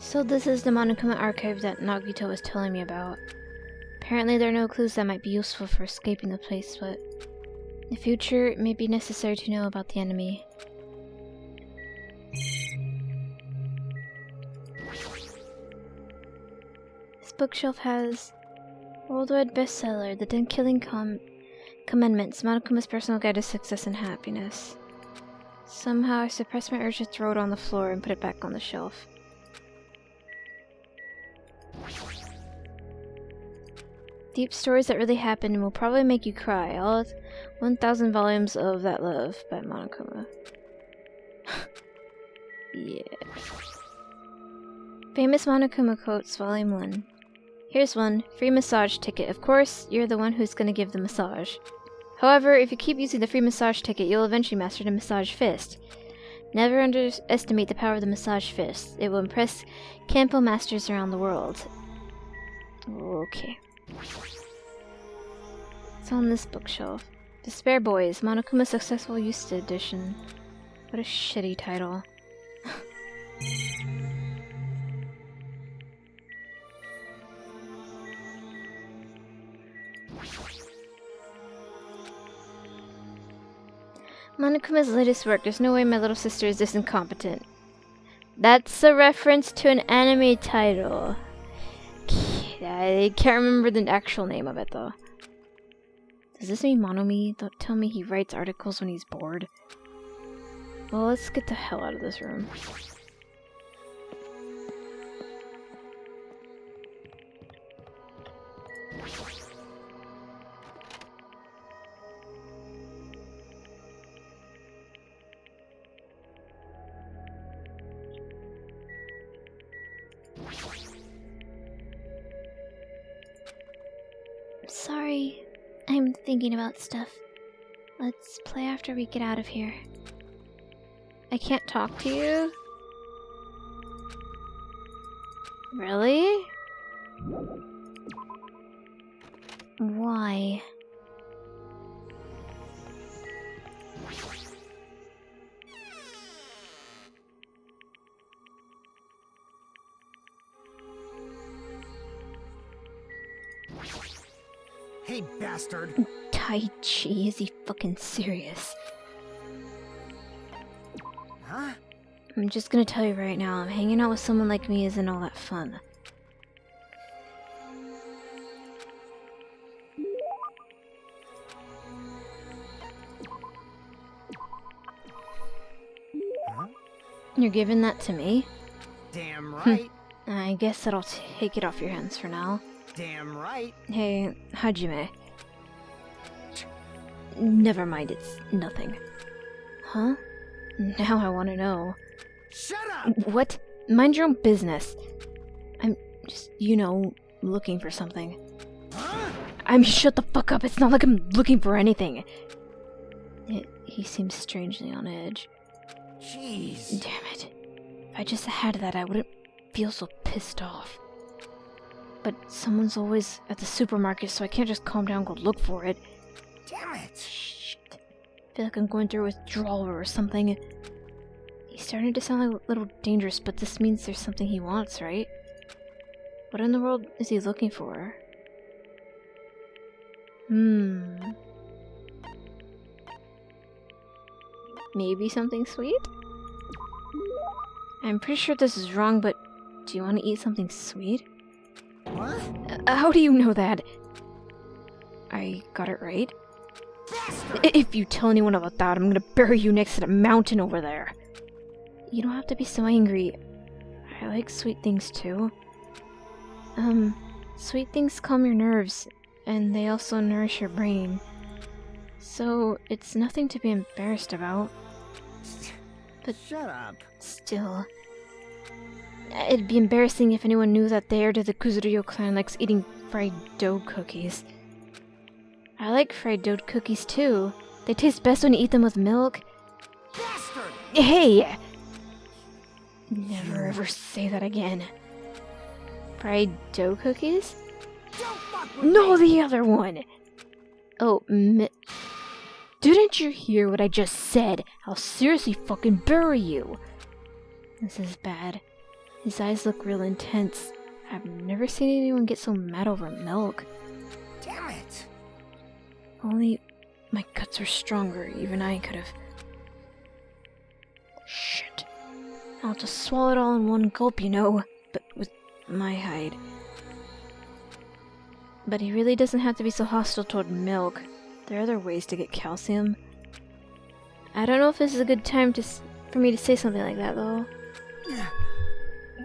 So this is the Monokuma archive that Nagito was telling me about. Apparently there are no clues that might be useful for escaping the place, but in the future it may be necessary to know about the enemy. This bookshelf has worldwide bestseller, The 10 Killing Commandments, Monokuma's personal guide to success and happiness. Somehow I suppressed my urge to throw it on the floor and put it back on the shelf. Deep stories that really happened and will probably make you cry. All 1,000 volumes of That Love by Monokuma. Yeah. Famous Monokuma quotes, Volume 1. Here's one. Free massage ticket. Of course, you're the one who's gonna give the massage. However, if you keep using the free massage ticket, you'll eventually master the massage fist. Never underestimate the power of the massage fist. It will impress Kenpo masters around the world. Okay. It's on this bookshelf. Despair Boys, Monokuma Successful Youth Edition. What a shitty title. Monokuma's latest work. There's no way my little sister is this incompetent. That's a reference to an anime title. I can't remember the actual name of it though. Does this mean Monomi? Don't tell me he writes articles when he's bored. Well, let's get the hell out of this room. Sorry, I'm thinking about stuff. Let's play after we get out of here. I can't talk to you? Really? Why? Hey, bastard! Taichi, is he fucking serious? Huh? I'm just gonna tell you right now, hanging out with someone like me isn't all that fun. Huh? You're giving that to me? Damn right! I guess that'll take it off your hands for now. Damn right! Hey, Hajime. Never mind, it's nothing. Huh? Now I want to know. Shut up! What? Mind your own business. I'm just, looking for something. Huh? Shut the fuck up, it's not like I'm looking for anything. He seems strangely on edge. Jeez. Damn it. If I just had that, I wouldn't feel so pissed off. But someone's always at the supermarket, so I can't just calm down and go look for it. Damn it! Shit. I feel like I'm going through withdrawal or something. He's starting to sound a little dangerous, but this means there's something he wants, right? What in the world is he looking for? Maybe something sweet? I'm pretty sure this is wrong, but do you want to eat something sweet? What? How do you know that? I got it right? Bastard! If you tell anyone about that, I'm gonna bury you next to the mountain over there. You don't have to be so angry. I like sweet things too. Sweet things calm your nerves, and they also nourish your brain. So, it's nothing to be embarrassed about. But shut up. Still, it'd be embarrassing if anyone knew that the heir to the Kuzuryo clan likes eating fried dough cookies. I like fried dough cookies too. They taste best when you eat them with milk. Bastard! Hey! Never ever say that again. Fried dough cookies? Don't fuck with No, me! the other one! Oh, didn't you hear what I just said? I'll seriously fucking bury you. This is bad. His eyes look real intense. I've never seen anyone get so mad over milk. Damn it! Only my guts were stronger. Even I could have. Shit. I'll just swallow it all in one gulp, you know. But with my hide. But he really doesn't have to be so hostile toward milk. There are other ways to get calcium. I don't know if this is a good time for me to say something like that, though.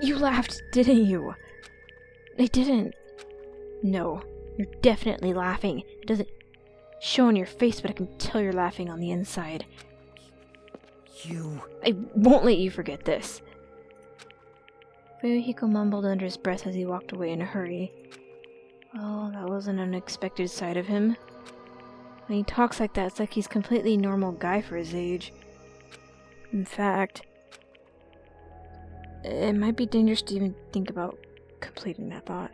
You laughed, didn't you? I didn't. No, you're definitely laughing. It doesn't show on your face, but I can tell you're laughing on the inside. I won't let you forget this. Fuyuhiko mumbled under his breath as he walked away in a hurry. Well, that was an unexpected side of him. When he talks like that, it's like he's a completely normal guy for his age. In fact, it might be dangerous to even think about completing that thought.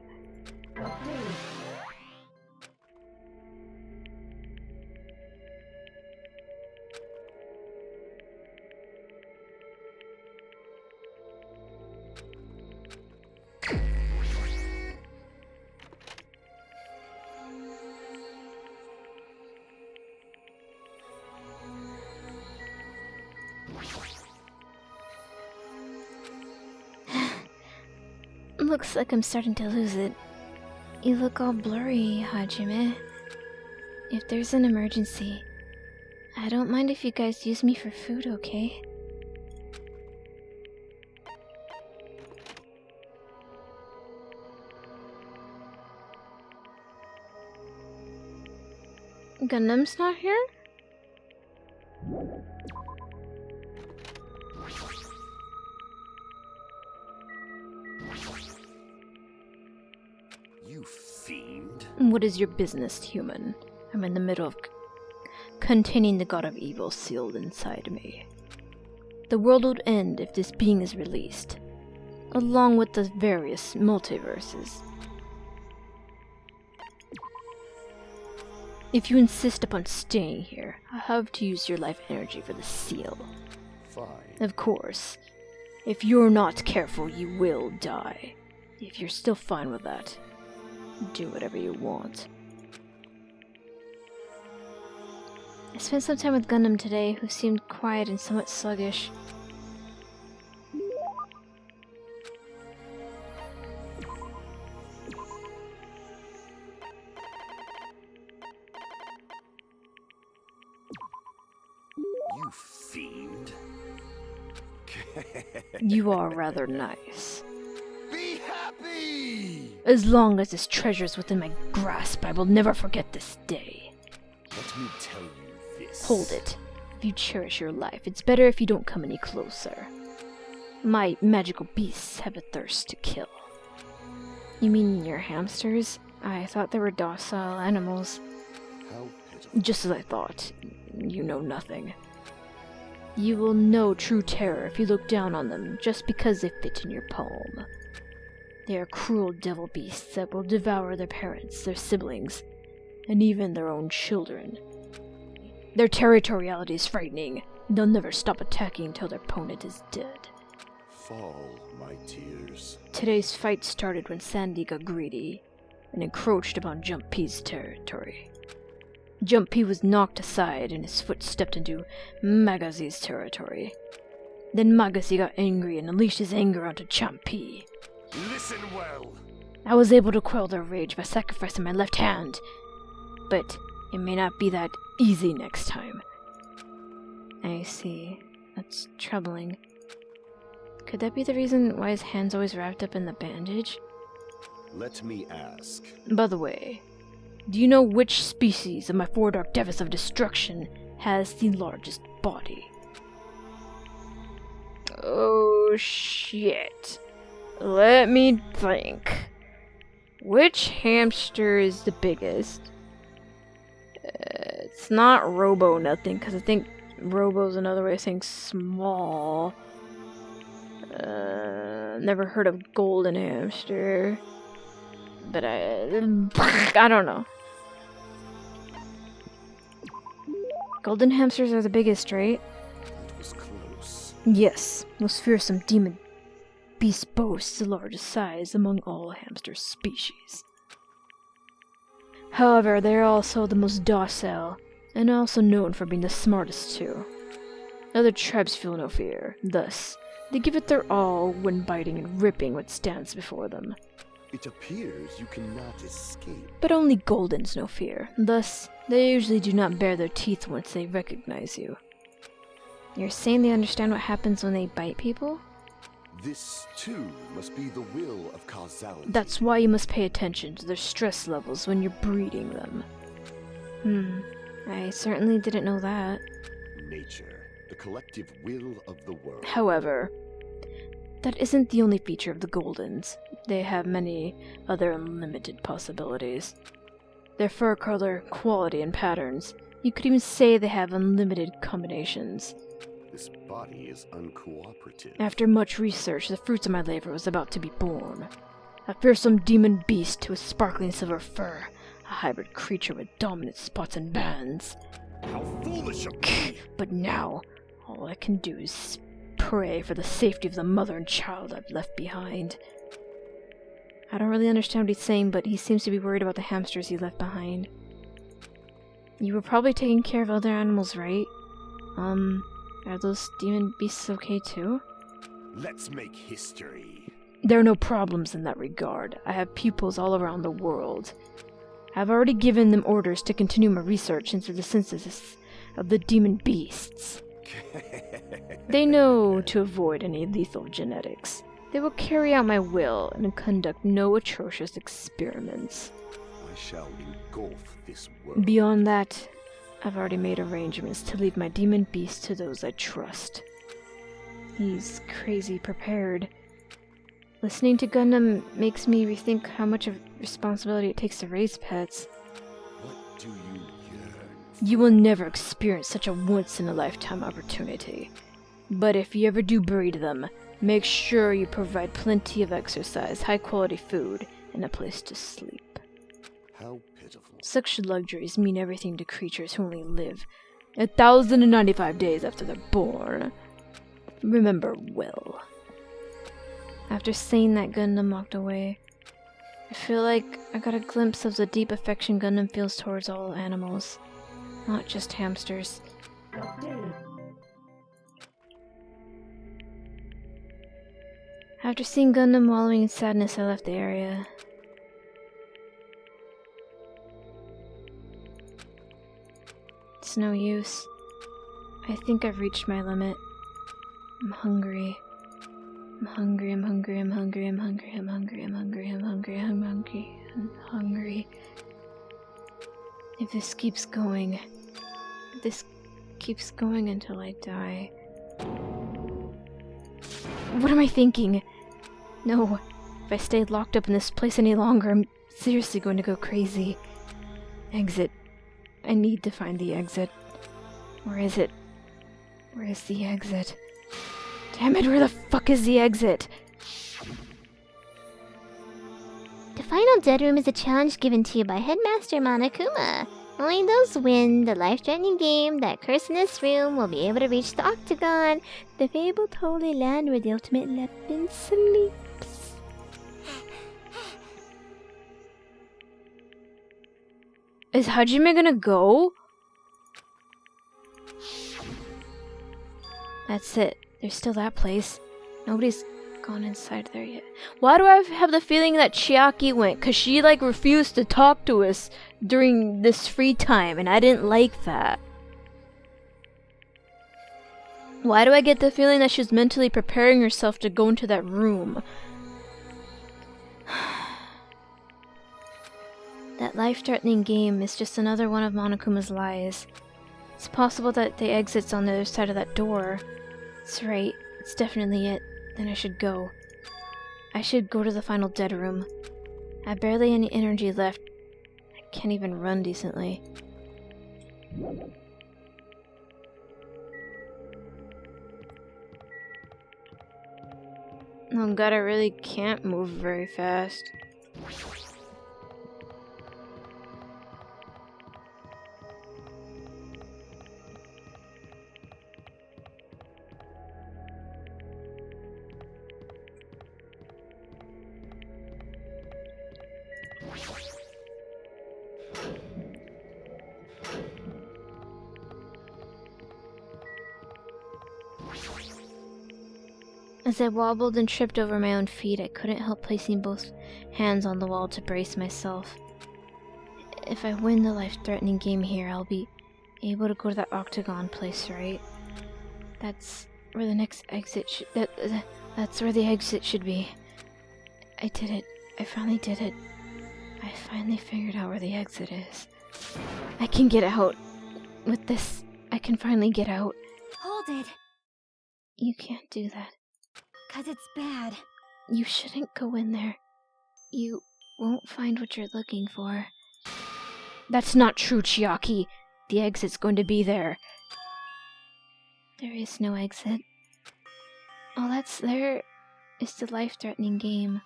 Looks like I'm starting to lose it. You look all blurry, Hajime. If there's an emergency, I don't mind if you guys use me for food, okay? Gundam's not here? You fiend. What is your business, human? I'm in the middle of containing the god of evil sealed inside me. The world would end if this being is released, along with the various multiverses. If you insist upon staying here, I'll have to use your life energy for the seal. Fine. Of course. If you're not careful, you will die. If you're still fine with that, do whatever you want. I spent some time with Gundam today, who seemed quiet and somewhat sluggish. You fiend. You are rather nice. Be happy! As long as this treasure is within my grasp, I will never forget this day. Let me tell you this. Hold it. If you cherish your life, it's better if you don't come any closer. My magical beasts have a thirst to kill. You mean your hamsters? I thought they were docile animals. How pitiful. Just as I thought. You know nothing. You will know true terror if you look down on them just because they fit in your palm. They are cruel devil beasts that will devour their parents, their siblings, and even their own children. Their territoriality is frightening. They'll never stop attacking until their opponent is dead. Fall, my tears. Today's fight started when Sandy got greedy and encroached upon Jump P's territory. Jump P was knocked aside and his foot stepped into Magazi's territory. Then Magazi got angry and unleashed his anger onto Jump P. Listen well. I was able to quell their rage by sacrificing my left hand, but it may not be that easy next time. I see. That's troubling. Could that be the reason why his hand's always wrapped up in the bandage? Let me ask. By the way, do you know which species of my four dark devils of destruction has the largest body? Oh shit. Let me think. Which hamster is the biggest? It's not Robo nothing, because I think Robo's another way of saying small. Never heard of golden hamster. But I don't know. Golden hamsters are the biggest, right? It was close. Yes, most fearsome demon beast boasts the largest size among all hamster species. However, they are also the most docile, and also known for being the smartest too. Other tribes feel no fear, thus, they give it their all when biting and ripping what stands before them. It appears you cannot escape. But only Goldens know fear, thus, they usually do not bare their teeth once they recognize you. You're saying they understand what happens when they bite people? This, too, must be the will of causality. That's why you must pay attention to their stress levels when you're breeding them. I certainly didn't know that. Nature, the collective will of the world. However, that isn't the only feature of the Goldens. They have many other unlimited possibilities. Their fur color, quality, and patterns. You could even say they have unlimited combinations. This body is uncooperative. After much research, the fruits of my labor was about to be born. A fearsome demon beast with sparkling silver fur. A hybrid creature with dominant spots and bands. How foolish of me! But now, all I can do is pray for the safety of the mother and child I've left behind. I don't really understand what he's saying, but he seems to be worried about the hamsters he left behind. You were probably taking care of other animals, right? Are those demon beasts okay too? Let's make history. There are no problems in that regard. I have pupils all around the world. I've already given them orders to continue my research into the synthesis of the demon beasts. They know to avoid any lethal genetics. They will carry out my will and conduct no atrocious experiments. I shall engulf this world. Beyond that, I've already made arrangements to leave my demon beast to those I trust. He's crazy prepared. Listening to Gundam makes me rethink how much of responsibility it takes to raise pets. What do you yearn? You will never experience such a once-in-a-lifetime opportunity. But if you ever do breed them, make sure you provide plenty of exercise, high-quality food, and a place to sleep. How pitiful. Such luxuries mean everything to creatures who only live 1,095 days after they're born. Remember well. After saying that, Gundam walked away. I feel like I got a glimpse of the deep affection Gundam feels towards all animals, not just hamsters. After seeing Gundam wallowing in sadness, I left the area. It's no use. I think I've reached my limit. I'm hungry. I'm hungry, I'm hungry, I'm hungry, I'm hungry, I'm hungry, I'm hungry, I'm hungry, I'm hungry, I'm hungry. If this keeps going, until I die. What am I thinking? No, if I stay locked up in this place any longer, I'm seriously going to go crazy. Exit. I need to find the exit. Where is it? Where is the exit? Damn it, where the fuck is the exit? The final dead room is a challenge given to you by Headmaster Monokuma. Only those who win the life-threatening game that curse in this room will be able to reach the Octagon, the fabled holy land where the ultimate weapon sleeps. Is Hajime gonna go? That's it. There's still that place. Nobody's gone inside there yet. Why do I have the feeling that Chiaki went? Because she, refused to talk to us during this free time, and I didn't like that. Why do I get the feeling that she's mentally preparing herself to go into that room? That life-threatening game is just another one of Monokuma's lies. It's possible that the exit's on the other side of that door. That's right, it's definitely it. Then I should go. I should go to the final dead room. I have barely any energy left. I can't even run decently. Oh god, I really can't move very fast. As I wobbled and tripped over my own feet, I couldn't help placing both hands on the wall to brace myself. If I win the life-threatening game here, I'll be able to go to that octagon place, right? That's where the next exit that's where the exit should be. I did it. I finally did it. I finally figured out where the exit is. I can get out. With this, I can finally get out. Hold it, You can't do that. 'cause it's bad. You shouldn't go in there. You won't find what you're looking for. That's not true, Chiaki. The exit's going to be there. There is no exit. All that's there is the life-threatening game.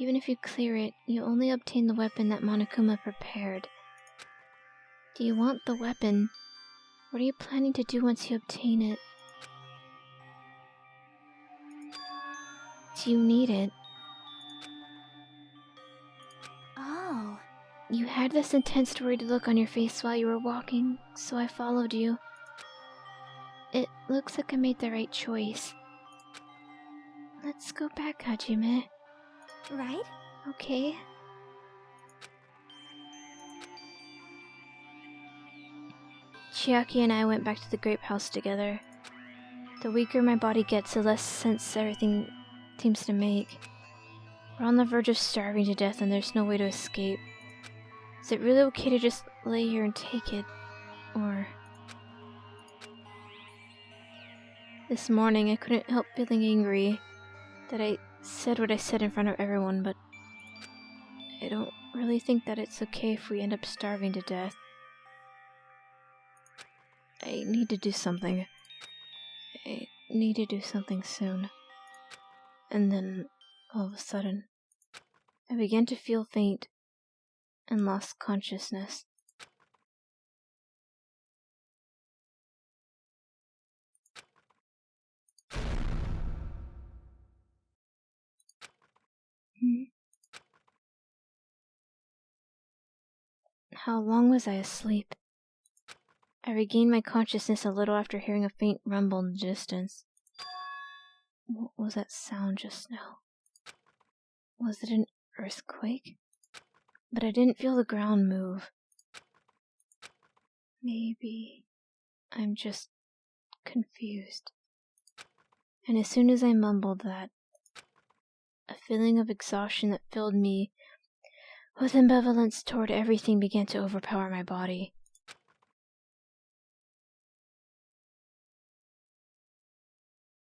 Even if you clear it, you only obtain the weapon that Monokuma prepared. Do you want the weapon? What are you planning to do once you obtain it? Do you need it? Oh. You had this intense worried look on your face while you were walking, so I followed you. It looks like I made the right choice. Let's go back, Hajime. Right? Okay? Chiaki and I went back to the grape house together. The weaker my body gets, the less sense everything seems to make. We're on the verge of starving to death and there's no way to escape. Is it really okay to just lay here and take it? Or... This morning I couldn't help feeling angry that I said what I said in front of everyone, but I don't really think that it's okay if we end up starving to death. I need to do something. I need to do something soon. And then, all of a sudden, I began to feel faint and lost consciousness. How long was I asleep? I regained my consciousness a little after hearing a faint rumble in the distance. What was that sound just now? Was it an earthquake? But I didn't feel the ground move. Maybe I'm just confused. And as soon as I mumbled that, a feeling of exhaustion that filled me with ambivalence toward everything began to overpower my body.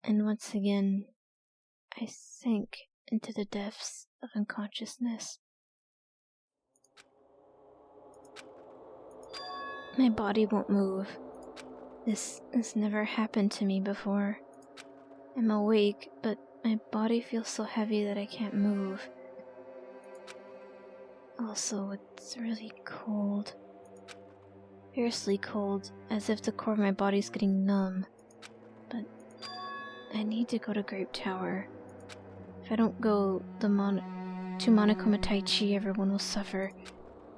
And once again, I sank into the depths of unconsciousness. My body won't move. This has never happened to me before. I'm awake, but my body feels so heavy that I can't move. Also, it's really cold. Fiercely cold, as if the core of my body's getting numb. But I need to go to Grape Tower. If I don't go to Monokuma Taichi, everyone will suffer.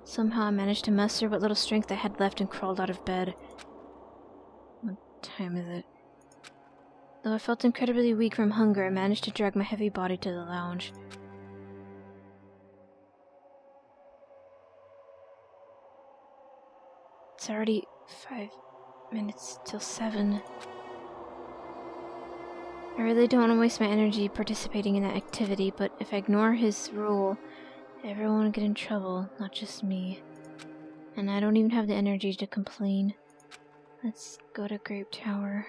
Somehow I managed to muster what little strength I had left and crawled out of bed. What time is it? Though I felt incredibly weak from hunger, I managed to drag my heavy body to the lounge. It's already 5 minutes till 7. I really don't want to waste my energy participating in that activity, but if I ignore his rule, everyone will get in trouble, not just me. And I don't even have the energy to complain. Let's go to Grape Tower.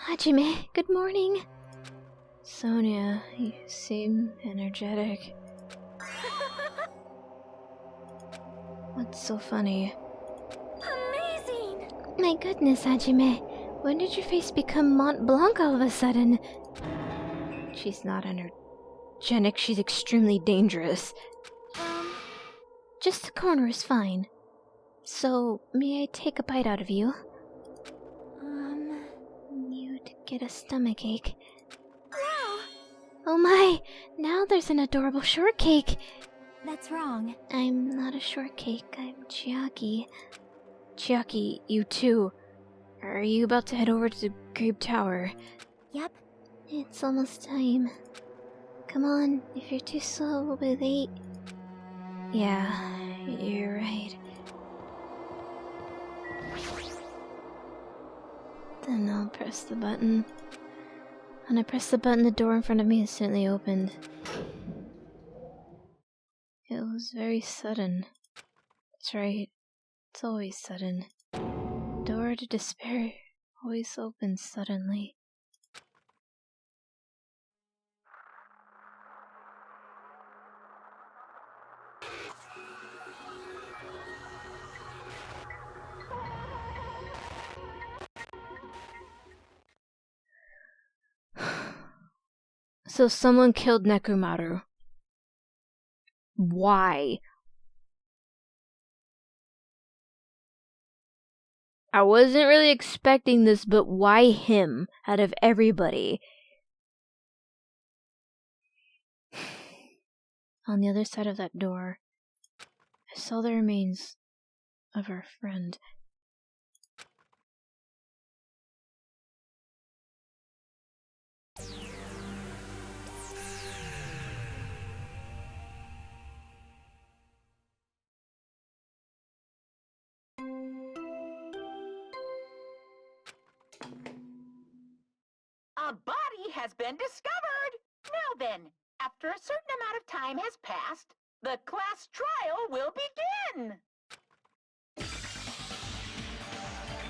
Hajime, good morning. Sonia, you seem energetic. What's so funny? Amazing! My goodness, Hajime. When did your face become Mont Blanc all of a sudden? She's not energetic, she's extremely dangerous. Just the corner is fine. So, may I take a bite out of you? You'd get a stomachache. Wow! Oh my! Now there's an adorable shortcake! That's wrong. I'm not a shortcake, I'm Chiaki. Chiaki, you too. Are you about to head over to the Grape Tower? Yep. It's almost time. Come on, if you're too slow, we'll be late. Yeah, you're right. Then I'll press the button. When I pressed the button, the door in front of me instantly opened. It was very sudden. That's right, it's always sudden. Door to despair always opens suddenly. So someone killed Nekomaru. Why? I wasn't really expecting this, but why him out of everybody? On the other side of that door, I saw the remains of our friend. A body has been discovered! Now then, after a certain amount of time has passed, the class trial will begin!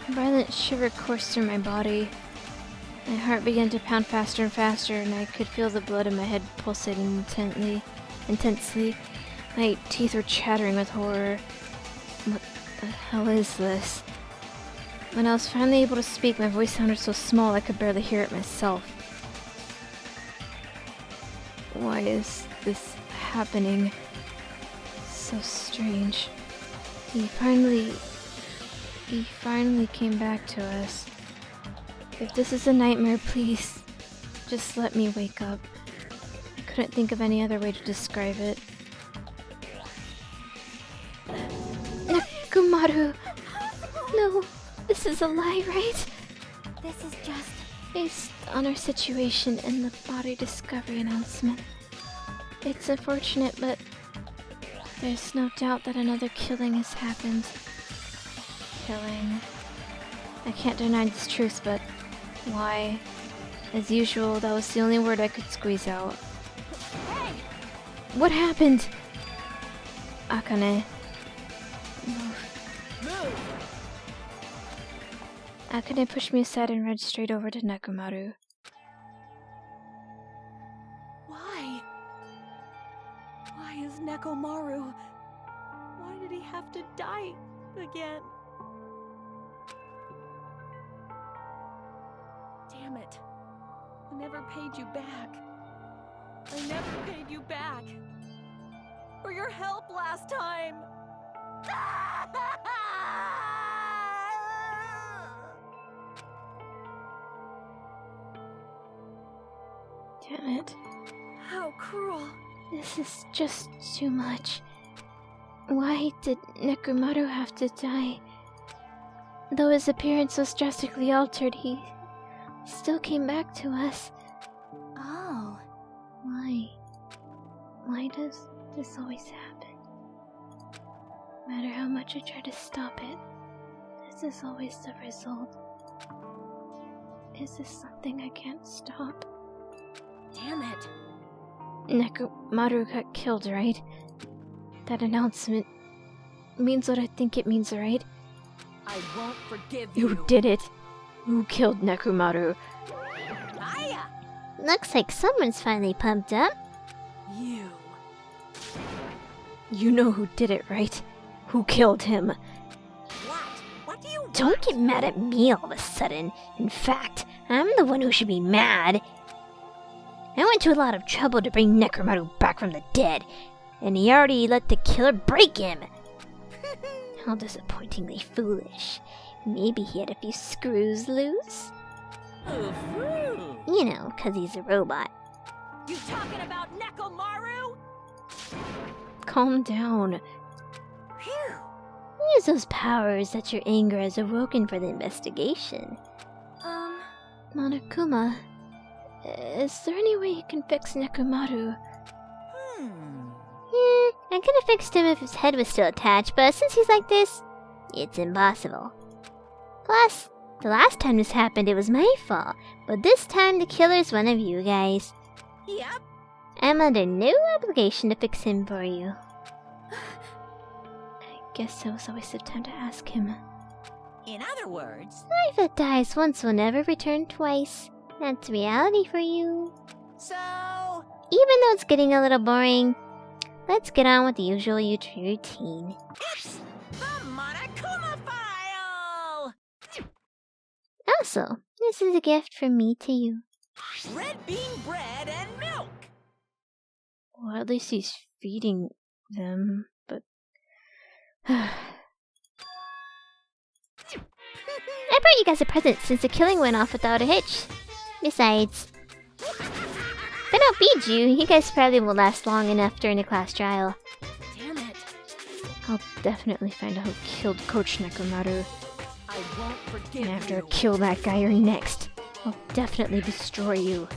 A violent shiver coursed through my body. My heart began to pound faster and faster, and I could feel the blood in my head pulsating intensely. My teeth were chattering with horror. What the hell is this? When I was finally able to speak, my voice sounded so small I could barely hear it myself. Why is this happening? So strange. He finally came back to us. If this is a nightmare, please, just let me wake up. I couldn't think of any other way to describe it. Nekomaru! No, this is a lie, right? This is just... Based on our situation and the body discovery announcement. It's unfortunate, but there's no doubt that another killing has happened. Killing. I can't deny this truth, but why? As usual, that was the only word I could squeeze out. Hey! What happened? Akane. Move! Akane pushed me aside and ran straight over to Nekomaru. Why? Why is Nekomaru? Why did he have to die again? Damn it. I never paid you back. I never paid you back. For your help last time. Damn it. How cruel. This is just too much. Why did Nekomaru have to die? Though his appearance was drastically altered, he still came back to us. Oh. Why? Why does this always happen? No matter how much I try to stop it, this is always the result. Is this something I can't stop? Damn it. Nekomaru got killed, right? That announcement means what I think it means, right? I won't forgive you. Who did it? Who killed Nekomaru? Aya! Looks like someone's finally pumped up. You. You know who did it, right? Who killed him? What? What do you want? Don't get mad at me all of a sudden. In fact, I'm the one who should be mad. I went to a lot of trouble to bring Nekomaru back from the dead, and he already let the killer break him. How disappointingly foolish. Maybe he had a few screws loose? You know, 'cause he's a robot. You talking about Nekomaru? Calm down. Phew. Use those powers that your anger has awoken for the investigation. Monokuma, is there any way you can fix Nekomaru? I could have fixed him if his head was still attached, but since he's like this, it's impossible. Plus, the last time this happened, it was my fault, but this time the killer's one of you guys. Yep. I'm under no obligation to fix him for you. I guess that was a waste of time to ask him. In other words, Life that dies once will never return twice. That's reality for you. so Even though it's getting a little boring, let's get on with the usual routine. it's the Monokuma file. Also, this is a gift from me to you. Red bean bread and milk. Well, at least he's feeding them, but... I brought you guys a present since the killing went off without a hitch. Besides, if I don't feed you, you guys probably won't last long enough during the class trial. Damn it. I'll definitely find out who killed Coach Nekomaru. I won't forgive And after I you. kill that guy, you're next. I'll definitely destroy you.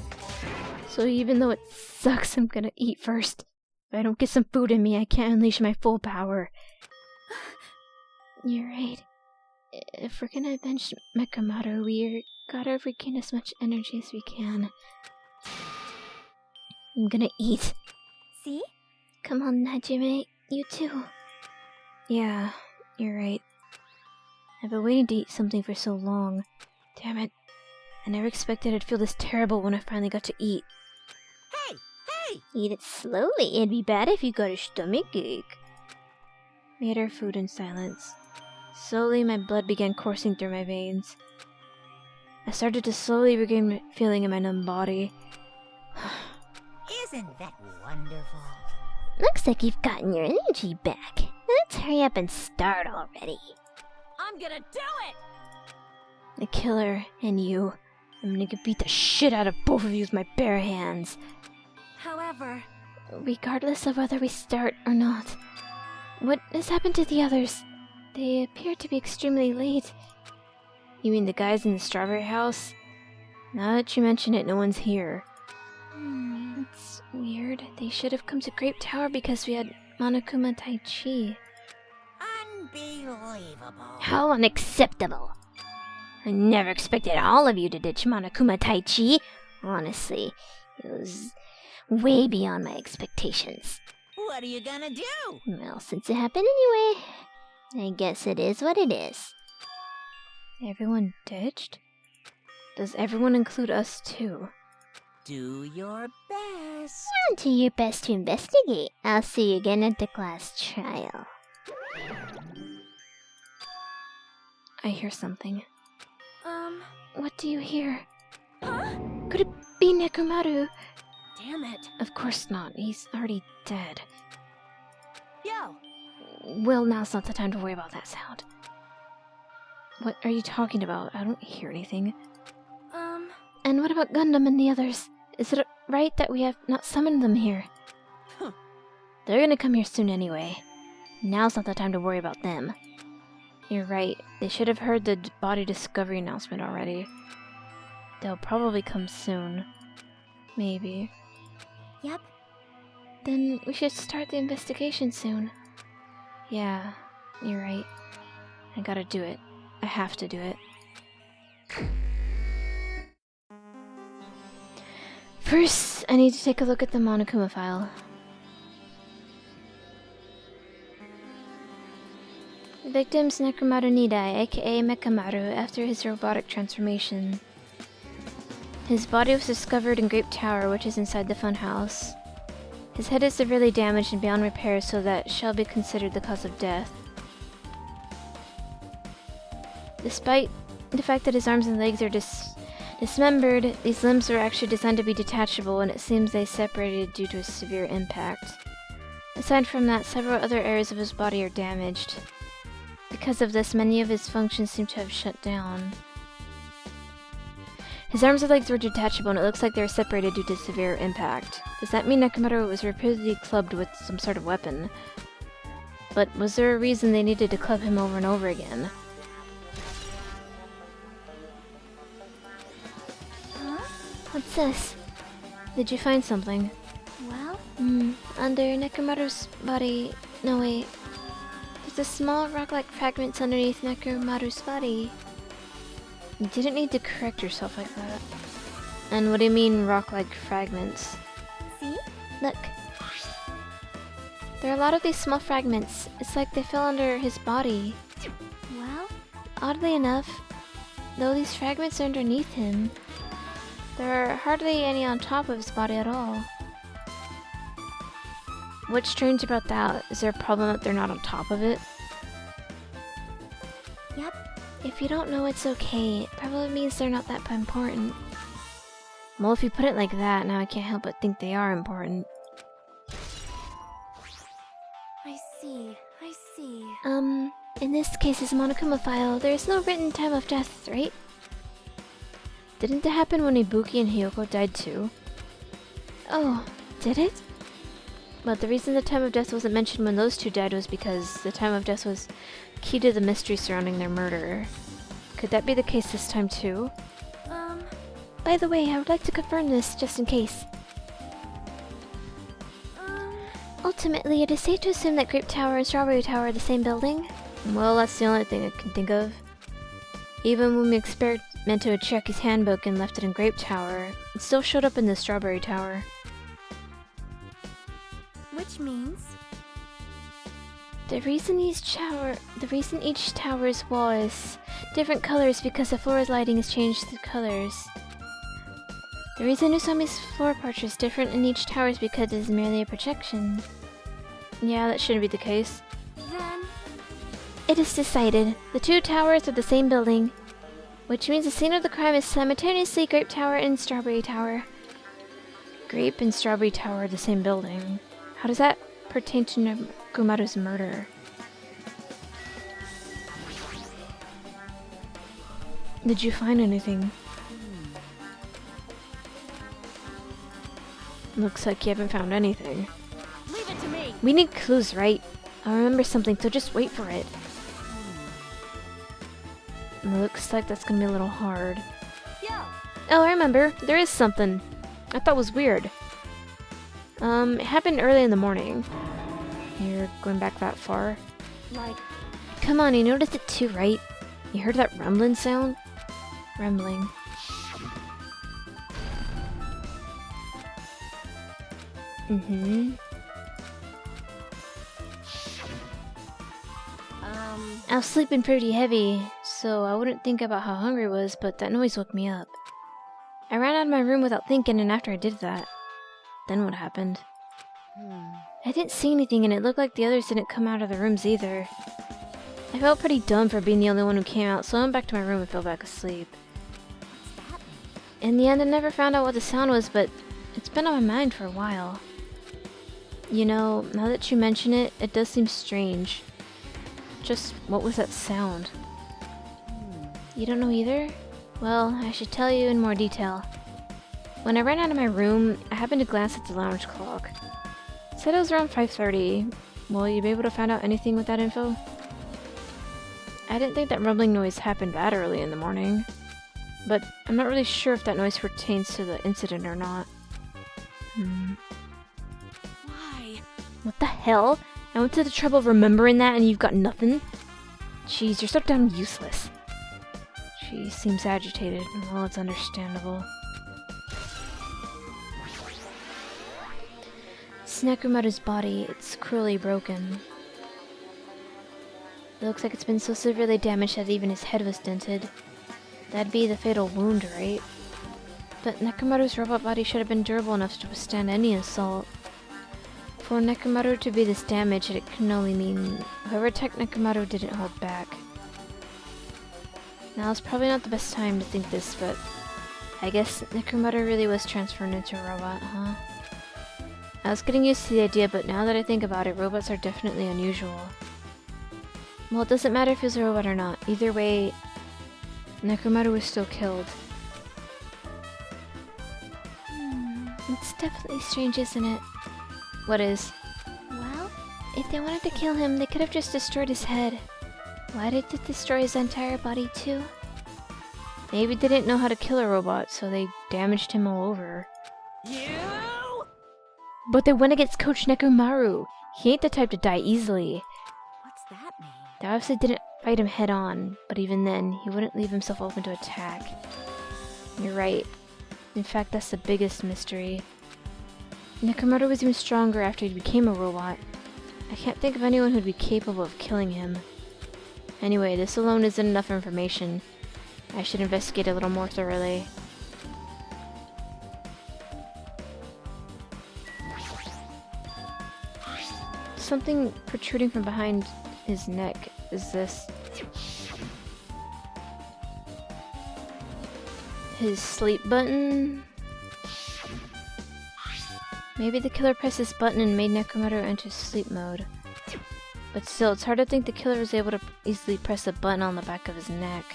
So even though it sucks, I'm gonna eat first. If I don't get some food in me, I can't unleash my full power. You're right. If we're gonna avenge Nekomaru, we gotta regain as much energy as we can. I'm gonna eat. See? Come on, Hajime. You too. Yeah, you're right. I've been waiting to eat something for so long. Damn it. I never expected I'd feel this terrible when I finally got to eat. Hey, hey. Eat it slowly. It'd be bad if you got a stomachache. We ate our food in silence. Slowly, my blood began coursing through my veins. I started to slowly regain my feeling in my numb body. Isn't that wonderful? Looks like you've gotten your energy back. Let's hurry up and start already. I'm gonna do it. The killer and you. I'm gonna beat the shit out of both of you with my bare hands. However, Regardless of whether we start or not. What has happened to the others? They appear to be extremely late. You mean the guys in the strawberry house? Now that you mention it, no one's here. It's weird. They should have come to Grape Tower because we had Monokuma Tai Chi. Unbelievable. How unacceptable. I never expected all of you to ditch Monokuma Tai Chi. Honestly, it was way beyond my expectations. What are you gonna do? Well, since it happened anyway, I guess it is what it is. Everyone ditched? Does everyone include us too? Do your best. Do your best to investigate. I'll see you again at the class trial. I hear something. um, What do you hear? huh? Could it be Nekomaru? Damn it. Of course not. He's already dead. Yo, Well, now's not the time to worry about that sound. What are you talking about? I don't hear anything. And what about Gundam and the others? Is it right that we have not summoned them here? Huh. They're gonna come here soon anyway. Now's not the time to worry about them. You're right. They should have heard the body discovery announcement already. They'll probably come soon. Maybe. Yep. Then we should start the investigation soon. Yeah, you're right. I gotta do it. I have to do it. First, I need to take a look at the Monokuma file. The victim's Nekomaru Nidai, aka Mekamaru, after his robotic transformation. His body was discovered in Grape Tower, which is inside the funhouse. His head is severely damaged and beyond repair, so that shall be considered the cause of death. Despite the fact that his arms and legs are dismembered, these limbs were actually designed to be detachable, and it seems they separated due to a severe impact. Aside from that, several other areas of his body are damaged. Because of this, many of his functions seem to have shut down. His arms and legs were detachable, and it looks like they were separated due to severe impact. Does that mean Nekomaru was repeatedly clubbed with some sort of weapon? But was there a reason they needed to club him over and over again? Huh? What's this? Did you find something? Well? Under Nekomaru's body... No, wait. There's a small rock-like fragments underneath Nekomaru's body. You didn't need to correct yourself like that. And what do you mean, rock-like fragments? See? Look. There are a lot of these small fragments. It's like they fell under his body. Well? Oddly enough, though these fragments are underneath him, there are hardly any on top of his body at all. What's strange about that? Is there a problem that they're not on top of it? Yep. If you don't know, it's okay. It probably means they're not that important. Well, if you put it like that, now I can't help but think they are important. I see. In this case's Monokuma file, there is no written time of death, right? Didn't it happen when Ibuki and Hiyoko died too? Oh, did it? But the reason the time of death wasn't mentioned when those two died was because the time of death was key to the mystery surrounding their murder. Could that be the case this time too? By the way, I would like to confirm this, just in case. Ultimately, it is safe to assume that Grape Tower and Strawberry Tower are the same building? Well, that's the only thing I can think of. Even when we experimented with Chiraki's handbook and left it in Grape Tower, it still showed up in the Strawberry Tower. Which means? The reason each tower's wall is different colors because the floor's lighting has changed the colors. The reason Usami's floor portrait is different in each tower is because it is merely a projection. Yeah, that shouldn't be the case. Then... It is decided. The two towers are the same building, which means the scene of the crime is simultaneously Grape Tower and Strawberry Tower. Grape and Strawberry Tower are the same building. How does that pertain to Nekomaru's murder? Did you find anything? Looks like you haven't found anything. Leave it to me. We need clues, right? I'll remember something, so just wait for it. Looks like that's gonna be a little hard. Yeah. Oh, I remember. There is something I thought was weird. It happened early in the morning. You're going back that far? Like, Come on, you noticed it too, right? You heard that rumbling sound? Rumbling. I was sleeping pretty heavy, so I wouldn't think about how hungry I was, but that noise woke me up. I ran out of my room without thinking, and after I did that, then what happened? I didn't see anything, and it looked like the others didn't come out of the rooms either. I felt pretty dumb for being the only one who came out, so I went back to my room and fell back asleep. In the end, I never found out what the sound was, but it's been on my mind for a while. You know, now that you mention it, it does seem strange. Just what was that sound? You don't know either? Well, I should tell you in more detail. When I ran out of my room, I happened to glance at the lounge clock. It said it was around 5:30. Will you be able to find out anything with that info? I didn't think that rumbling noise happened that early in the morning. But I'm not really sure if that noise pertains to the incident or not. why? What the hell? I went to the trouble of remembering that and you've got nothing? Jeez, you're so damn useless. She seems agitated. Well, it's understandable. It's Nekomaru's body. It's cruelly broken. It looks like it's been so severely damaged that even his head was dented. That'd be the fatal wound, right? But Nekomaru's robot body should have been durable enough to withstand any assault. For Nekomaru to be this damaged, it can only mean whoever attacked Nekomaru didn't hold back. Now it's probably not the best time to think this, but I guess Nekomaru really was transformed into a robot, huh? I was getting used to the idea, but now that I think about it, robots are definitely unusual. Well, it doesn't matter if he was a robot or not. Either way, Nekomaru was still killed. It's definitely strange, isn't it? What is? Well, if they wanted to kill him, they could have just destroyed his head. Why did they destroy his entire body too? Maybe they didn't know how to kill a robot, so they damaged him all over. You! But they went against Coach Nekomaru. He ain't the type to die easily. What's that mean? They obviously didn't fight him head on, but even then, he wouldn't leave himself open to attack. You're right. In fact, that's the biggest mystery. Nekomaru was even stronger after he became a robot. I can't think of anyone who'd be capable of killing him. Anyway, this alone isn't enough information. I should investigate a little more thoroughly. Something protruding from behind his neck. Is this his sleep button? Maybe the killer pressed this button and made Nekomaru enter sleep mode. But still, it's hard to think the killer was able to easily press a button on the back of his neck.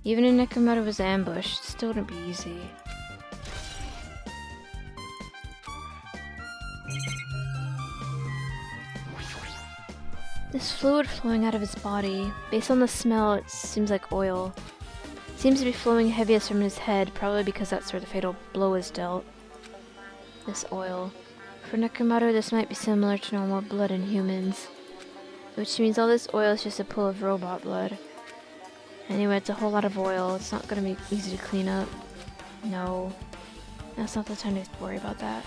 Even if Nekomaru was ambushed, it still wouldn't be easy. This fluid flowing out of his body, based on the smell, it seems like oil. It seems to be flowing heaviest from his head, probably because that's where the fatal blow is dealt. This oil. For Nekomaru, this might be similar to normal blood in humans. Which means all this oil is just a pool of robot blood. Anyway, it's a whole lot of oil. It's not gonna be easy to clean up. No. That's not the time to worry about that.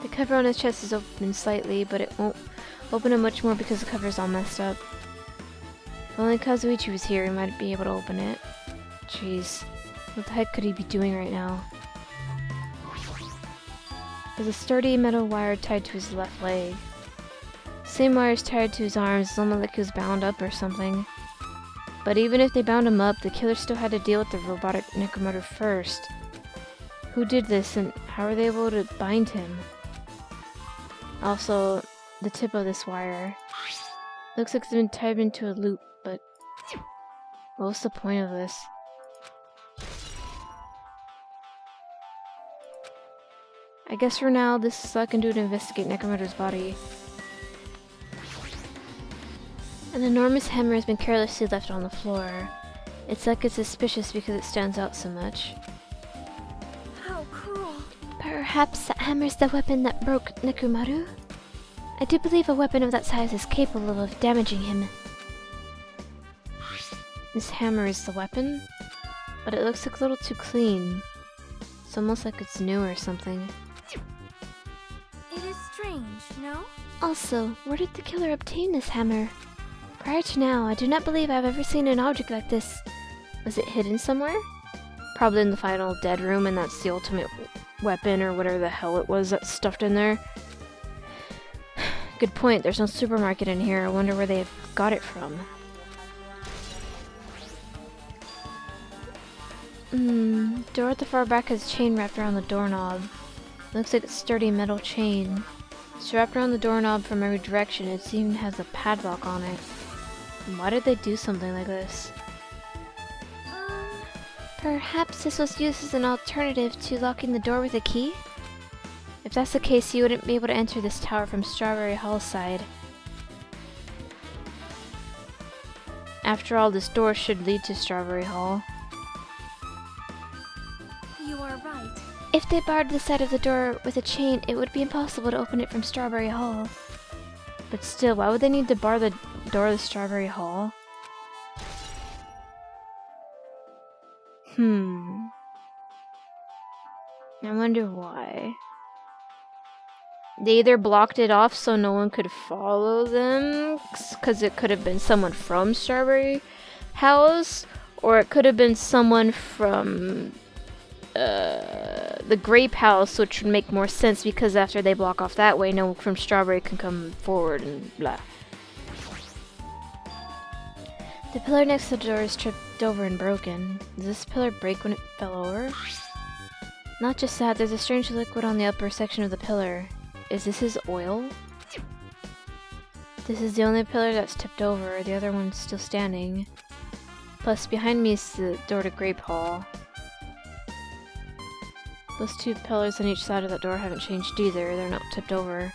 The cover on his chest is open slightly, but it won't open it much more because the cover is all messed up. If only Kazuichi was here, he might be able to open it. Jeez. What the heck could he be doing right now? There's a sturdy metal wire tied to his left leg. Same wire is tied to his arms, it's almost like he was bound up or something. But even if they bound him up, the killer still had to deal with the robotic Nekomaru first. Who did this and how were they able to bind him? Also, the tip of this wire. Looks like it's been tied into a loop, but what's the point of this? I guess for now, this is all I can do to investigate Nekomaru's body. An enormous hammer has been carelessly left on the floor. It's like it's suspicious because it stands out so much. How cruel. Perhaps that hammer's the weapon that broke Nekomaru? I do believe a weapon of that size is capable of damaging him. This hammer is the weapon? But it looks like a little too clean. It's almost like it's new or something. It is strange, no? Also, where did the killer obtain this hammer? Prior to now, I do not believe I've ever seen an object like this. Was it hidden somewhere? Probably in the final dead room, and that's the ultimate weapon or whatever the hell it was that's stuffed in there. Good point, there's no supermarket in here. I wonder where they got it from. Door at the far back has a chain wrapped around the doorknob. Looks like it's sturdy metal chain. It's wrapped around the doorknob from every direction. It even has a padlock on it. Why did they do something like this? Perhaps this was used as an alternative to locking the door with a key? If that's the case, you wouldn't be able to enter this tower from Strawberry Hall's side. After all, this door should lead to Strawberry Hall. You are right. If they barred the side of the door with a chain, it would be impossible to open it from Strawberry Hall. But still, why would they need to bar the door of the Strawberry Hall? I wonder why. They either blocked it off so no one could follow them, because it could have been someone from Strawberry House, or it could have been someone from the Grape House, which would make more sense because after they block off that way, no one from Strawberry can come forward and blah. The pillar next to the door is tripped over and broken. Does this pillar break when it fell over? Not just that, there's a strange liquid on the upper section of the pillar. Is this his oil? This is the only pillar that's tipped over, the other one's still standing. Plus, behind me is the door to Grape Hall. Those two pillars on each side of that door haven't changed either. They're not tipped over.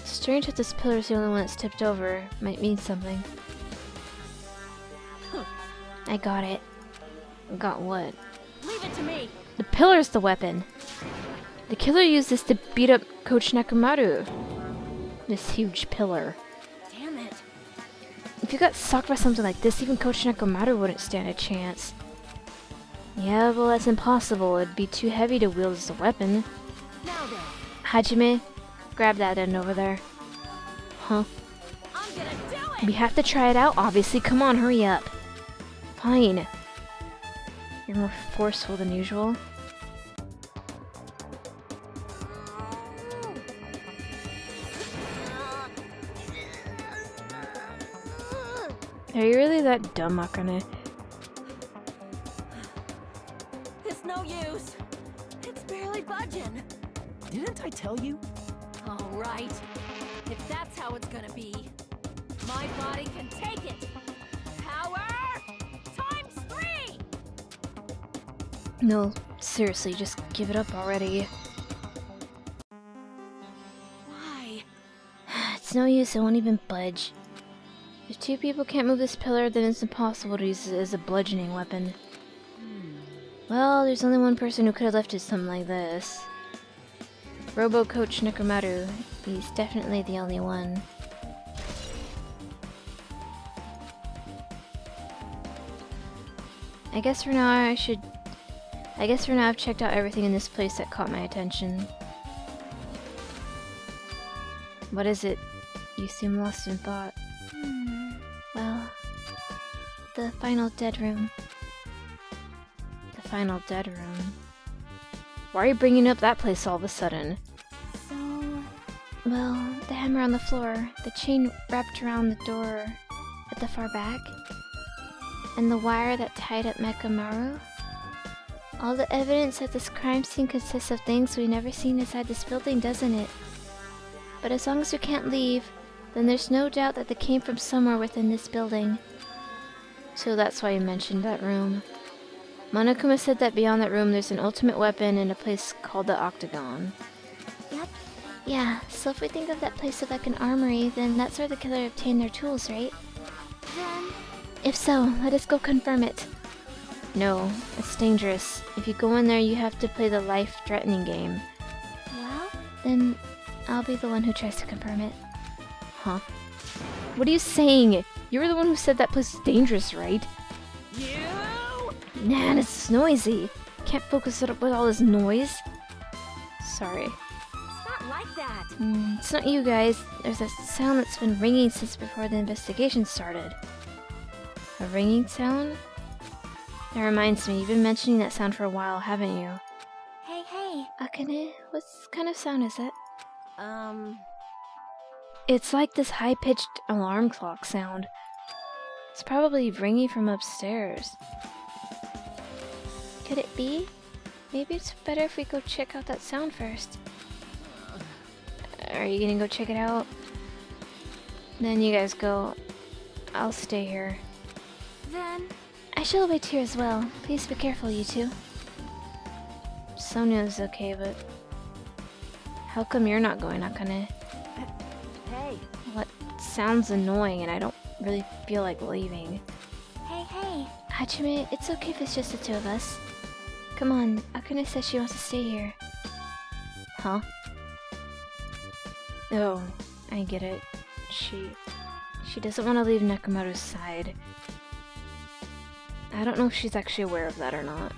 Strange that this pillar is the only one that's tipped over. Might mean something. I got it. Got what? Leave it to me. The pillar's the weapon. The killer used this to beat up Coach Nekomaru. This huge pillar. Damn it. If you got socked by something like this, even Coach Nekomaru wouldn't stand a chance. Yeah, well, that's impossible. It'd be too heavy to wield as a weapon. Now then. Hajime, grab that end over there. Huh? I'm gonna do it. We have to try it out, obviously. Come on, hurry up. Fine. You're more forceful than usual. Are you really that dumb, Akane? It's no use. It's barely budging. Didn't I tell you? All right. If that's how it's gonna be, my body can take it. Power times 3. No, seriously, just give it up already. Why? It's no use, it won't even budge. If two people can't move this pillar, then it's impossible to use it as a bludgeoning weapon. Well, there's only one person who could have lifted something like this. Robo Coach Nekomaru. He's definitely the only one. I guess for now I've checked out everything in this place that caught my attention. What is it? You seem lost in thought. Well, the final dead room. The final dead room. Why are you bringing up that place all of a sudden? So, well, the hammer on the floor, the chain wrapped around the door at the far back, and the wire that tied up Mekamaru. All the evidence at this crime scene consists of things we've never seen inside this building, doesn't it? But as long as we can't leave, then there's no doubt that they came from somewhere within this building. So that's why you mentioned that room. Monokuma said that beyond that room there's an ultimate weapon in a place called the Octagon. Yep. Yeah, so if we think of that place as like an armory, then that's where the killer obtained their tools, right? Then, if so, let us go confirm it. No, it's dangerous. If you go in there, you have to play the life-threatening game. Well, then I'll be the one who tries to confirm it. Huh? What are you saying? You were the one who said that place is dangerous, right? You? Man, it's noisy. Can't focus it up with all this noise. Sorry. It's not like that. It's not you guys. There's a sound that's been ringing since before the investigation started. A ringing sound? That reminds me, you've been mentioning that sound for a while, haven't you? Hey, Akane, what kind of sound is it? It's like this high-pitched alarm clock sound. It's probably ringing from upstairs. Could it be? Maybe it's better if we go check out that sound first. Are you gonna go check it out? Then you guys go. I'll stay here. Then I shall wait here as well. Please be careful, you two. Sonya's okay, but... How come you're not going, Akane? hey. What sounds annoying and I don't really feel like leaving. Hey. Hajime, it's okay if it's just the two of us. Come on, Akane says she wants to stay here. Huh? Oh, I get it. She doesn't want to leave Nekomaru's side. I don't know if she's actually aware of that or not.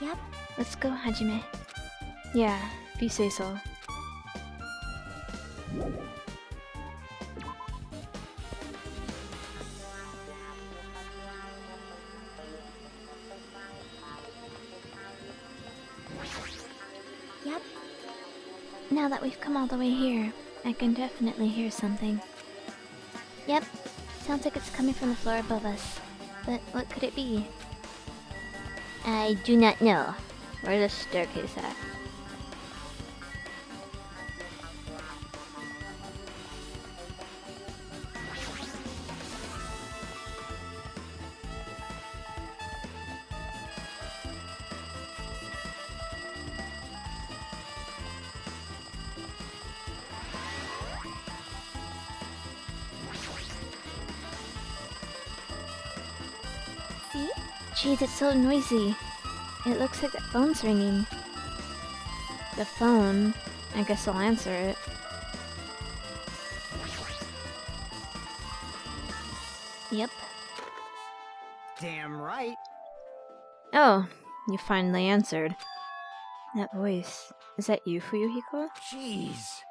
Yep, let's go, Hajime. Yeah, if you say so. Yep. Now that we've come all the way here, I can definitely hear something. Yep, sounds like it's coming from the floor above us. But what could it be? I do not know. Where's the staircase at? See? Jeez, it's so noisy. It looks like the phone's ringing. The phone? I guess I'll answer it. Yep. Damn right. Oh, you finally answered. That voice. Is that you, Fuyuhiko? Jeez.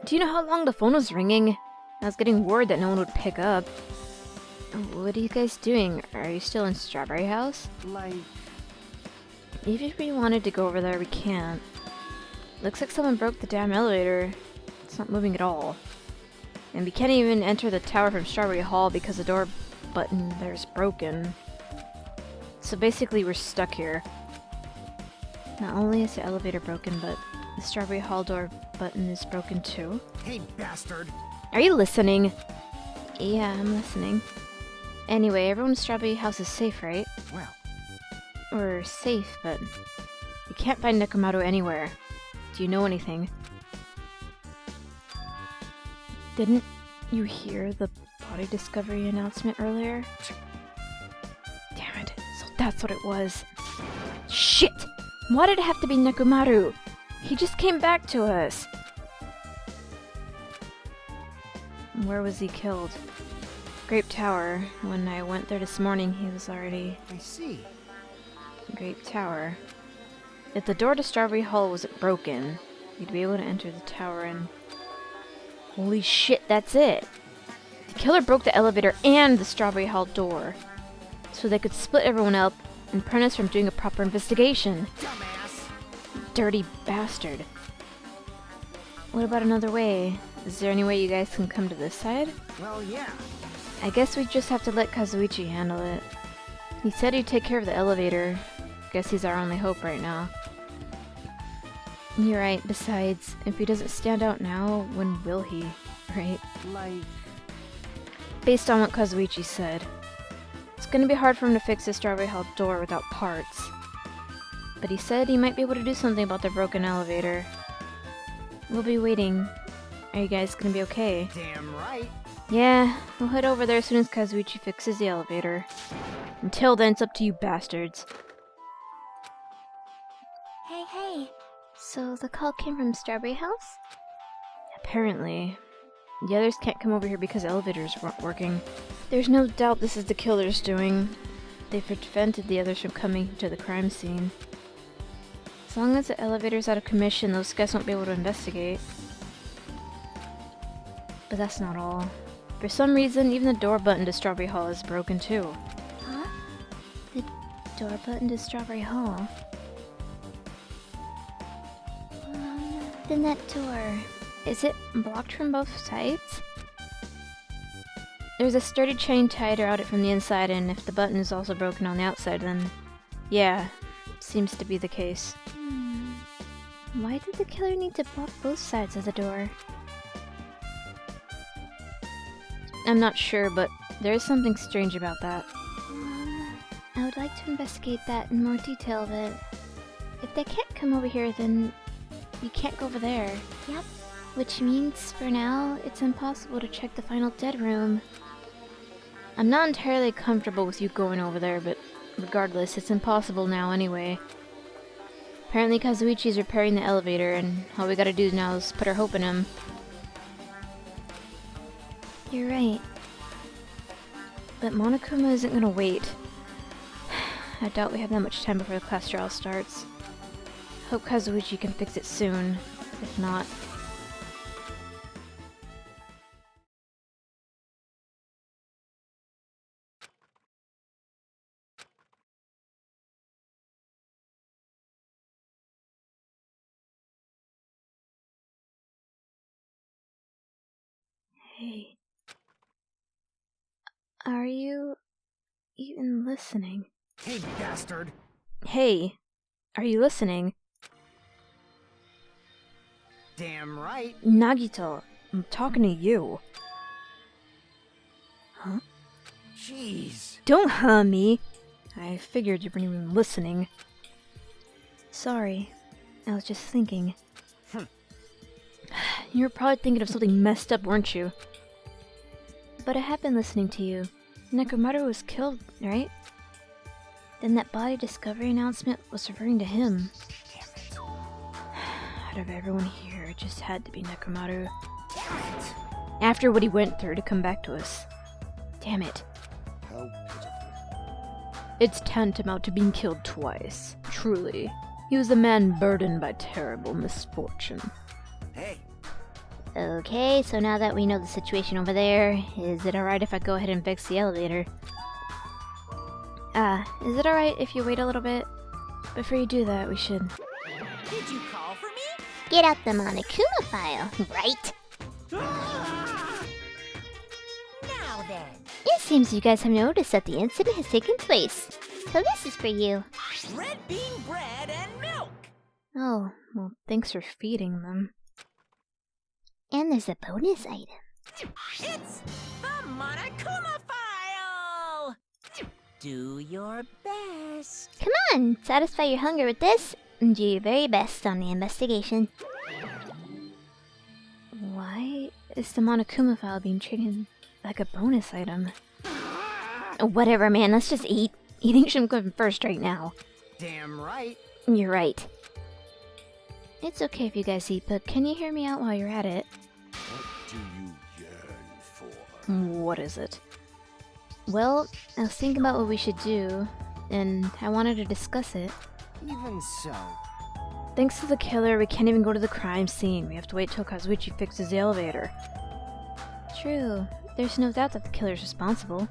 Do you know how long the phone was ringing? I was getting worried that no one would pick up. What are you guys doing? Are you still in Strawberry House? Like... Even if we wanted to go over there, we can't. Looks like someone broke the damn elevator. It's not moving at all. And we can't even enter the tower from Strawberry Hall because the door button there is broken. So basically we're stuck here. Not only is the elevator broken, but the Strawberry Hall door button is broken too. Hey, bastard. Are you listening? Yeah, I'm listening. Anyway, everyone's Strawberry House is safe, right? Well, We're safe, but we can't find Nekomaru anywhere. Do you know anything? Didn't you hear the body discovery announcement earlier? Damn it, so that's what it was. Shit! Why did it have to be Nekomaru? He just came back to us! Where was he killed? Grape Tower. When I went there this morning, he was already... I see. Grape Tower. If the door to Strawberry Hall wasn't broken, you'd be able to enter the tower and... Holy shit, that's it! The killer broke the elevator and the Strawberry Hall door, so they could split everyone up and prevent us from doing a proper investigation. Dumbass. Dirty bastard. What about another way? Is there any way you guys can come to this side? Well, yeah. I guess we just have to let Kazuichi handle it. He said he'd take care of the elevator. Guess he's our only hope right now. You're right, besides, if he doesn't stand out now, when will he? Right? Like... Based on what Kazuichi said. It's gonna be hard for him to fix the Strawberry Hall door without parts. But he said he might be able to do something about the broken elevator. We'll be waiting. Are you guys gonna be okay? Damn right. Yeah, we'll head over there as soon as Kazuichi fixes the elevator. Until then, it's up to you bastards. Hey. So the call came from Strawberry House? Apparently. The others can't come over here because the elevators weren't working. There's no doubt this is the killer's doing. They prevented the others from coming to the crime scene. As long as the elevator's out of commission, those guys won't be able to investigate. But that's not all. For some reason, even the door button to Strawberry Hall is broken too. Huh? The door button to Strawberry Hall? Then that door, is it blocked from both sides? There's a sturdy chain tied around it from the inside, and if the button is also broken on the outside, then yeah, seems to be the case. Why did the killer need to block both sides of the door? I'm not sure, but there is something strange about that. I would like to investigate that in more detail, but if they can't come over here, then you can't go over there. Yep. Which means, for now, it's impossible to check the final dead room. I'm not entirely comfortable with you going over there, but regardless, it's impossible now anyway. Apparently Kazuichi's repairing the elevator, and all we gotta do now is put our hope in him. You're right. But Monokuma isn't gonna wait. I doubt we have that much time before the class trial starts. Hope Kazuichi can fix it soon. If not... Hey. Are you even listening? Hey, bastard. Hey. Are you listening? Damn right. Nagito, I'm talking to you. Huh? Jeez. Don't me! I figured you weren't even listening. Sorry. I was just thinking. You were probably thinking of something messed up, weren't you? But I have been listening to you. Nekomaru was killed, right? Then that body discovery announcement was referring to him. Damn it. Out of everyone here, it just had to be Nekomaru. Damn it. After what he went through to come back to us. Damn it. How pitiful. It's tantamount to being killed twice. Truly. He was a man burdened by terrible misfortune. Hey, Okay, so now that we know the situation over there, is it alright if I go ahead and fix the elevator? Is it alright if you wait a little bit? Before you do that, we should... Did you call for me? Get out the Monokuma file, right? Now then. It seems you guys have noticed that the incident has taken place. So this is for you. Red bean bread and milk. Oh, well, thanks for feeding them. And there's a bonus item. It's the Monokuma file. Do your best. Come on, satisfy your hunger with this, and do your very best on the investigation. Why is the Monokuma file being treated like a bonus item? Whatever, man, let's just eat. Eating should come first right now. damn right. You're right. It's okay if you guys eat, but can you hear me out while you're at it? What do you yearn for? What is it? Well, I was thinking about what we should do, and I wanted to discuss it. Even so. Thanks to the killer, we can't even go to the crime scene. We have to wait till Kazuichi fixes the elevator. True, there's no doubt that the killer's responsible.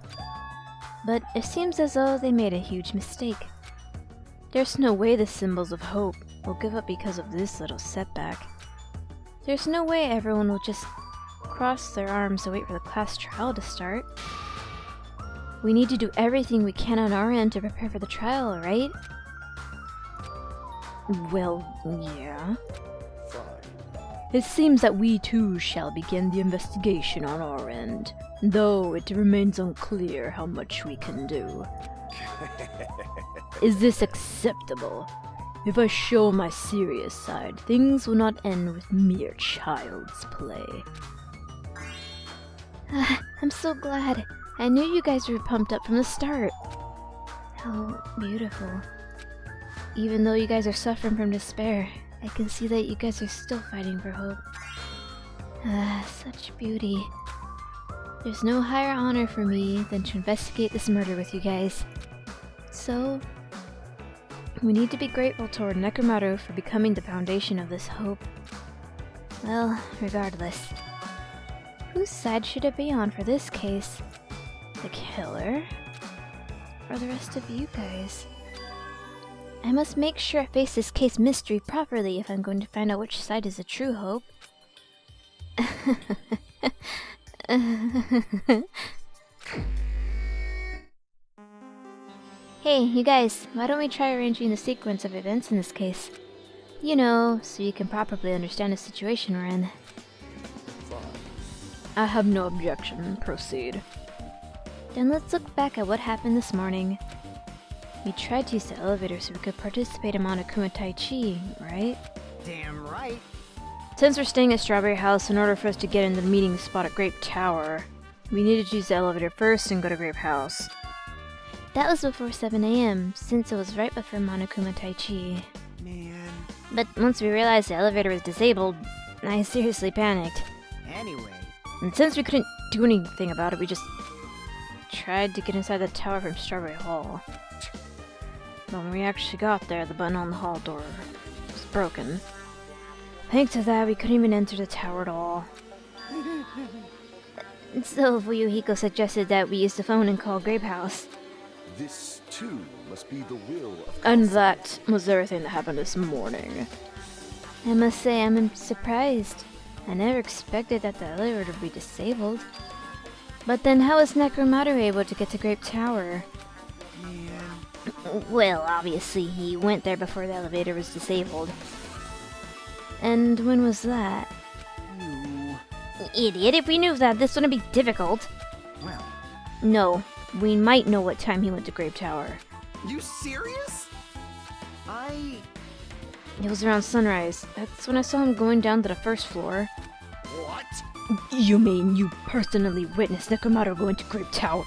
But it seems as though they made a huge mistake. There's no way the symbols of hope will give up because of this little setback. There's no way everyone will just cross their arms and wait for the class trial to start. We need to do everything we can on our end to prepare for the trial, right? Well, yeah. Fine. It seems that we too shall begin the investigation on our end, though it remains unclear how much we can do. Is this acceptable? If I show my serious side, things will not end with mere child's play. I'm so glad. I knew you guys were pumped up from the start. How beautiful. Even though you guys are suffering from despair, I can see that you guys are still fighting for hope. Such beauty. There's no higher honor for me than to investigate this murder with you guys. So, we need to be grateful toward Nekomaru for becoming the foundation of this hope. Well, regardless. Whose side should it be on for this case? The killer? Or the rest of you guys? I must make sure I face this case mystery properly if I'm going to find out which side is the true hope. Hey, you guys, why don't we try arranging the sequence of events in this case? You know, so you can properly understand the situation we're in. Fine. I have no objection. Proceed. Then let's look back at what happened this morning. We tried to use the elevator so we could participate in Monokuma Tai Chi, right? Damn right. Since we're staying at Strawberry House, in order for us to get in the meeting spot at Grape Tower, we needed to use the elevator first and go to Grape House. That was before 7 AM, since it was right before Monokuma Tai Chi. Man. But once we realized the elevator was disabled, I seriously panicked. Anyway. And since we couldn't do anything about it, we just tried to get inside the tower from Strawberry Hall. But when we actually got there, the button on the hall door was broken. Thanks to that, we couldn't even enter the tower at all. So Fuyuhiko suggested that we use the phone and call Grape House. This, too, must be the will of... And that was everything that happened this morning. I must say, I'm surprised. I never expected that the elevator would be disabled. But then how was Nekomaru able to get to Grape Tower? Man. Well, obviously he went there before the elevator was disabled. And when was that? You. Idiot, if we knew that, this wouldn't be difficult. Well. No, we might know what time he went to Grape Tower. You serious? It was around sunrise. That's when I saw him going down to the first floor. What? You mean you personally witnessed Nekomaru going to Grape Tower?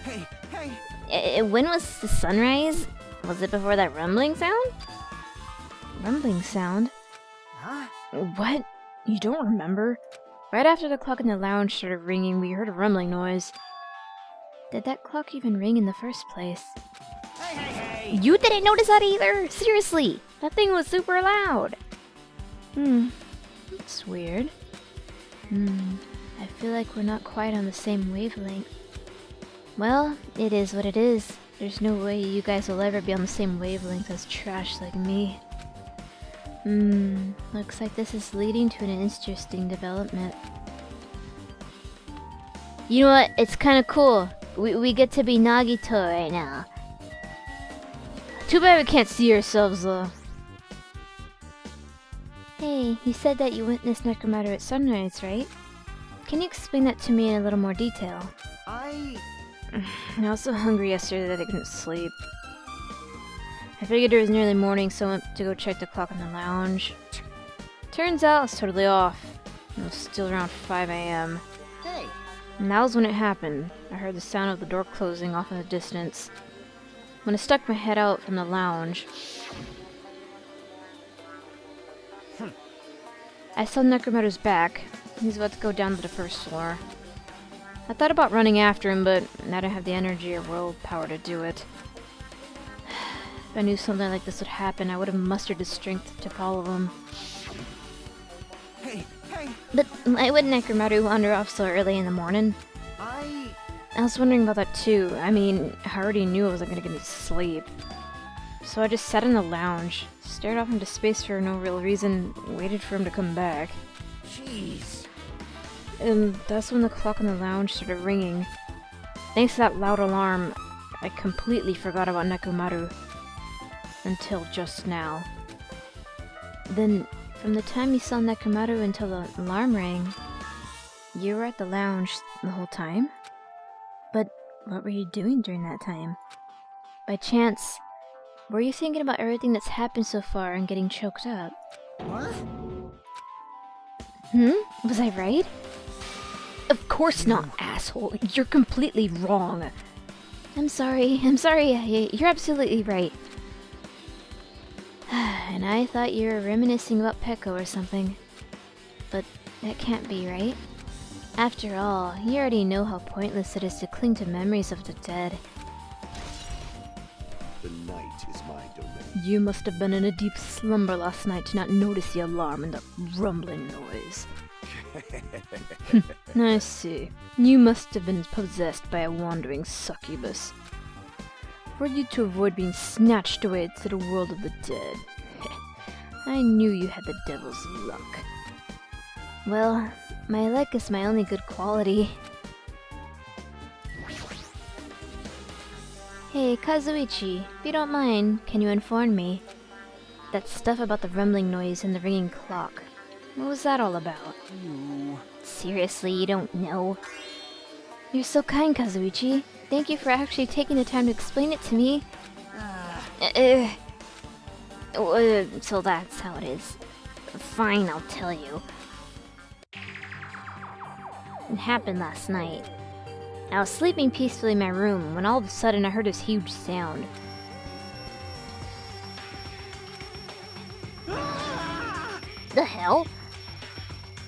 Hey, hey. When was the sunrise? Was it before that rumbling sound? Rumbling sound? Huh? What? You don't remember? Right after the clock in the lounge started ringing, we heard a rumbling noise. Did that clock even ring in the first place? Hey, hey, hey! You didn't notice that either? Seriously! That thing was super loud! That's weird. I feel like we're not quite on the same wavelength. Well, it is what it is. There's no way you guys will ever be on the same wavelength as trash like me. Looks like this is leading to an interesting development. You know what? It's kind of cool. We get to be Nagito right now. Too bad we can't see ourselves though. Hey, you said that you witnessed Necromatter at sunrise, right? Can you explain that to me in a little more detail? I was so hungry yesterday that I couldn't sleep. I figured it was nearly morning, so I went to go check the clock in the lounge. Turns out it's totally off. It was still around 5 a.m. Hey! And that was when it happened. I heard the sound of the door closing off in the distance. When I stuck my head out from the lounge, I saw Necromatter's back. He's about to go down to the first floor. I thought about running after him, but I don't have the energy or willpower to do it. If I knew something like this would happen, I would have mustered the strength to follow him. Hey! Hey! But why would Necromatter wander off so early in the morning? I was wondering about that too. I mean, I already knew it wasn't gonna give me sleep. So I just sat in the lounge, stared off into space for no real reason, waited for him to come back. Jeez. And that's when the clock in the lounge started ringing. Thanks to that loud alarm, I completely forgot about Nekomaru. Until just now. Then, from the time you saw Nekomaru until the alarm rang, you were at the lounge the whole time? But what were you doing during that time? By chance, were you thinking about everything that's happened so far and getting choked up? What? Was I right? Of course not, asshole. You're completely wrong. I'm sorry. You're absolutely right. And I thought you were reminiscing about Peko or something. But that can't be, right? After all, you already know how pointless it is to cling to memories of the dead. The night is my domain. You must have been in a deep slumber last night to not notice the alarm and the rumbling noise. I see. You must have been possessed by a wandering succubus. For you to avoid being snatched away to the world of the dead. I knew you had the devil's luck. Well, my luck is my only good quality. Hey, Kazuichi, if you don't mind, can you inform me? That stuff about the rumbling noise and the ringing clock. What was that all about? Seriously, you don't know? You're so kind, Kazuichi. Thank you for actually taking the time to explain it to me. So that's how it is. Fine, I'll tell you. It happened last night. I was sleeping peacefully in my room when all of a sudden I heard this huge sound. The hell?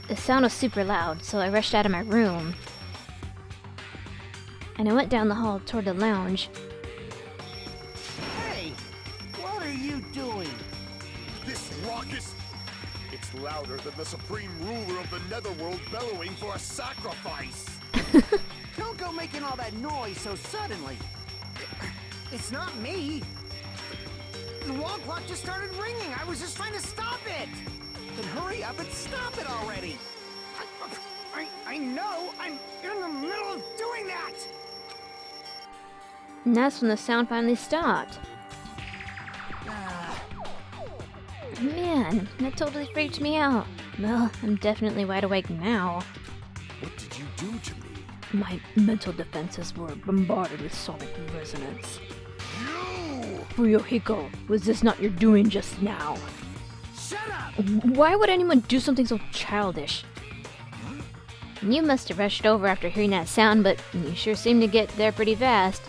The sound was super loud, so I rushed out of my room. And I went down the hall toward the lounge. Hey! What are you doing? This raucous... It's louder than the supreme ruler of the netherworld bellowing for a sacrifice. Don't go making all that noise so suddenly. It's not me. The wall clock just started ringing. I was just trying to stop it. Then hurry up and stop it already. I know. I'm in the middle of doing that. And that's when the sound finally stopped. Man, that totally freaked me out. Well, I'm definitely wide awake now. What did you do to me? My mental defenses were bombarded with sonic resonance. You! Fuyohiko, was this not your doing just now? Shut up! Why would anyone do something so childish? You must have rushed over after hearing that sound, but you sure seemed to get there pretty fast.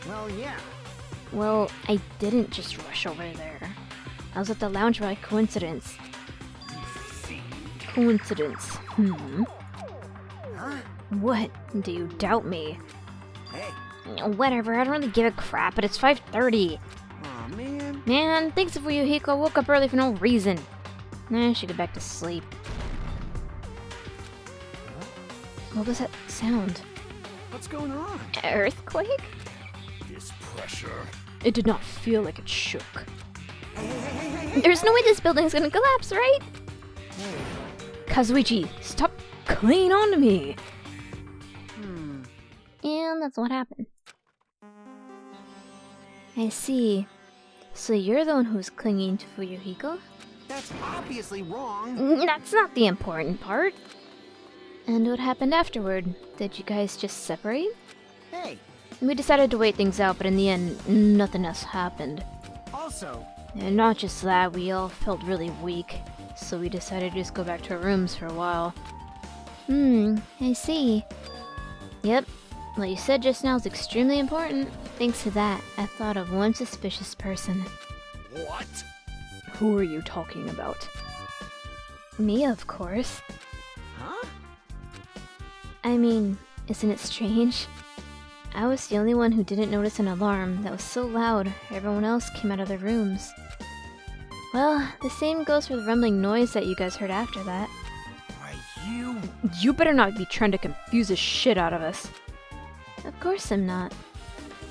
Well, Well, yeah. Well, I didn't just rush over there. I was at the lounge by coincidence. Coincidence. Huh? What? Do you doubt me? Hey. Whatever, I don't really give a crap, but it's 5:30. Aw, man. Man, thanks for you, Hiko. I woke up early for no reason. I should get back to sleep. What was that sound? What's going on? Earthquake? This pressure. It did not feel like it shook. Hey. There's no way this building's gonna collapse, right? Kazuichi, stop clinging on to me! And that's what happened. I see. So you're the one who's clinging to Fuyuhiko? That's obviously wrong. That's not the important part. And what happened afterward? Did you guys just separate? Hey. We decided to wait things out, but in the end, nothing else happened. Also, And not just that, we all felt really weak, so we decided to just go back to our rooms for a while. I see. Yep, what you said just now is extremely important. Thanks to that, I've thought of one suspicious person. What? Who are you talking about? Me, of course. huh? I mean, isn't it strange? I was the only one who didn't notice an alarm that was so loud, everyone else came out of their rooms. Well, the same goes for the rumbling noise that you guys heard after that. Why, you... You better not be trying to confuse the shit out of us. Of course I'm not.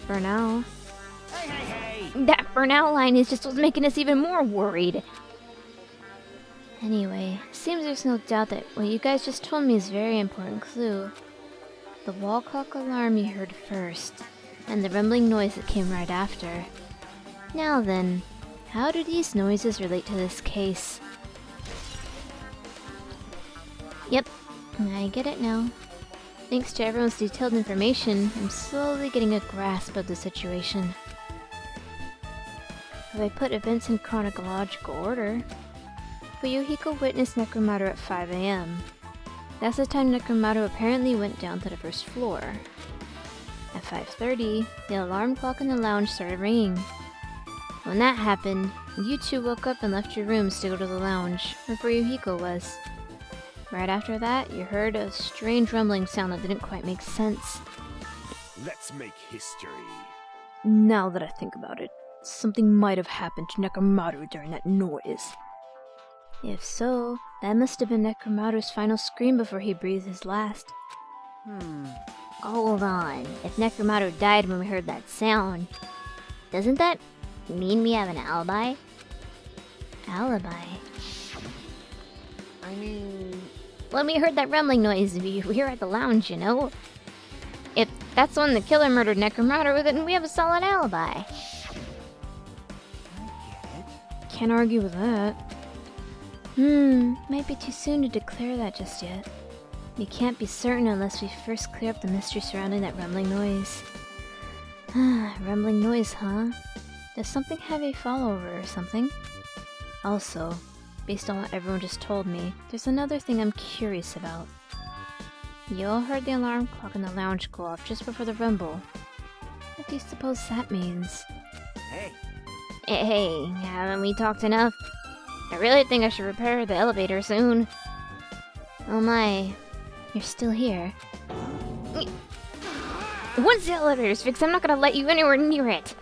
For now. Hey. That for now line is just what's making us even more worried. Anyway, seems there's no doubt that what you guys just told me is a very important clue. The wall clock alarm you heard first, and the rumbling noise that came right after. Now then, how do these noises relate to this case? Yep, I get it now. Thanks to everyone's detailed information, I'm slowly getting a grasp of the situation. If I put events in chronological order, Fuyuhiko witnessed Nekomaru at 5 a.m. That's the time Nekomaru apparently went down to the first floor. At 5:30, the alarm clock in the lounge started ringing. When that happened, you two woke up and left your rooms to go to the lounge, where Fuyuhiko was. Right after that, you heard a strange rumbling sound that didn't quite make sense. Let's make history. Now that I think about it, something might have happened to Nekomaru during that noise. If so, that must have been Nekomaru's final scream before he breathed his last. Hold on, if Nekomaru died when we heard that sound, doesn't that mean we have an alibi? Alibi? I mean... When we heard that rumbling noise, we were at the lounge, you know? If that's when the killer murdered Nekomaru, then we have a solid alibi. I get it. Can't argue with that. Might be too soon to declare that just yet. We can't be certain unless we first clear up the mystery surrounding that rumbling noise. Rumbling noise, huh? Does something have a follower or something? Also, based on what everyone just told me, there's another thing I'm curious about. You all heard the alarm clock in the lounge go off just before the rumble. What do you suppose that means? Hey. Hey, haven't we talked enough? I really think I should repair the elevator soon. Oh my, you're still here. Once the elevator's fixed, I'm not gonna let you anywhere near it!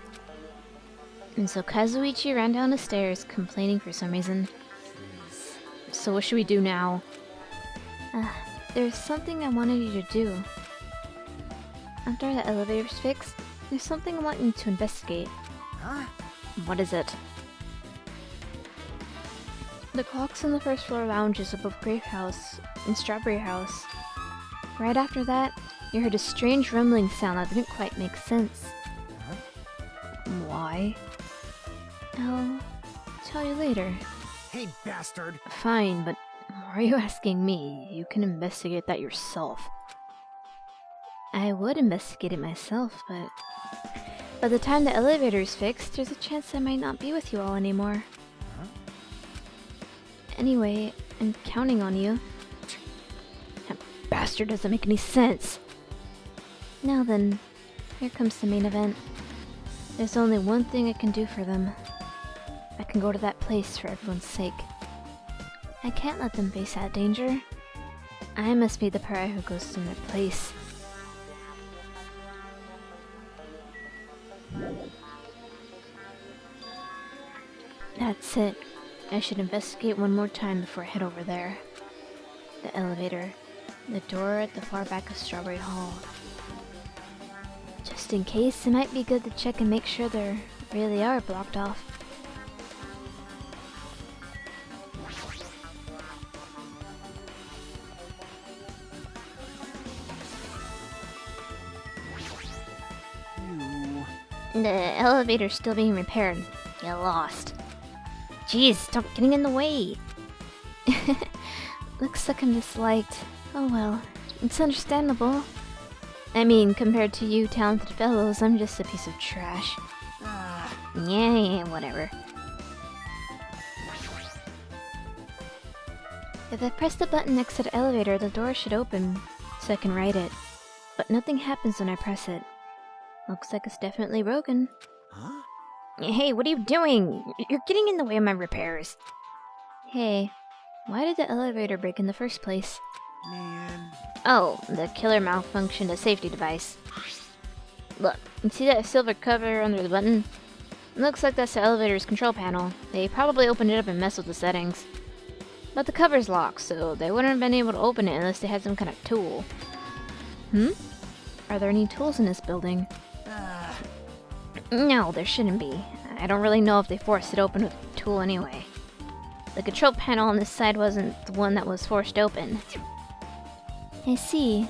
And so Kazuichi ran down the stairs, complaining for some reason. So what should we do now? There's something I wanted you to do. After the elevator's fixed, there's something I want you to investigate. Huh? What is it? The clocks in the first floor lounges above Grape House and Strawberry House. Right after that, you heard a strange rumbling sound that didn't quite make sense. Why? I'll tell you later. Hey, bastard. Fine, but why are you asking me? You can investigate that yourself. I would investigate it myself, but by the time the elevator's fixed, there's a chance I might not be with you all anymore. Anyway, I'm counting on you. That bastard doesn't make any sense. Now then, here comes the main event. There's only one thing I can do for them. I can go to that place for everyone's sake. I can't let them face that danger. I must be the pariah who goes in their place. That's it. I should investigate one more time before I head over there. The elevator. The door at the far back of Strawberry Hall. Just in case, it might be good to check and make sure they really are blocked off. The elevator's still being repaired. Get lost. Jeez, stop getting in the way! Looks like I'm disliked. Oh well, it's understandable. I mean, compared to you talented fellows, I'm just a piece of trash. Yeah, whatever. If I press the button next to the elevator, the door should open, so I can ride it. But nothing happens when I press it. Looks like it's definitely broken. Huh? Hey, what are you doing? You're getting in the way of my repairs. Hey, why did the elevator break in the first place? Man. Oh, the killer malfunctioned a safety device. Look, you see that silver cover under the button? Looks like that's the elevator's control panel. They probably opened it up and messed with the settings. But the cover's locked, so they wouldn't have been able to open it unless they had some kind of tool. Are there any tools in this building? No, there shouldn't be. I don't really know if they forced it open with a tool anyway. The control panel on this side wasn't the one that was forced open. I see.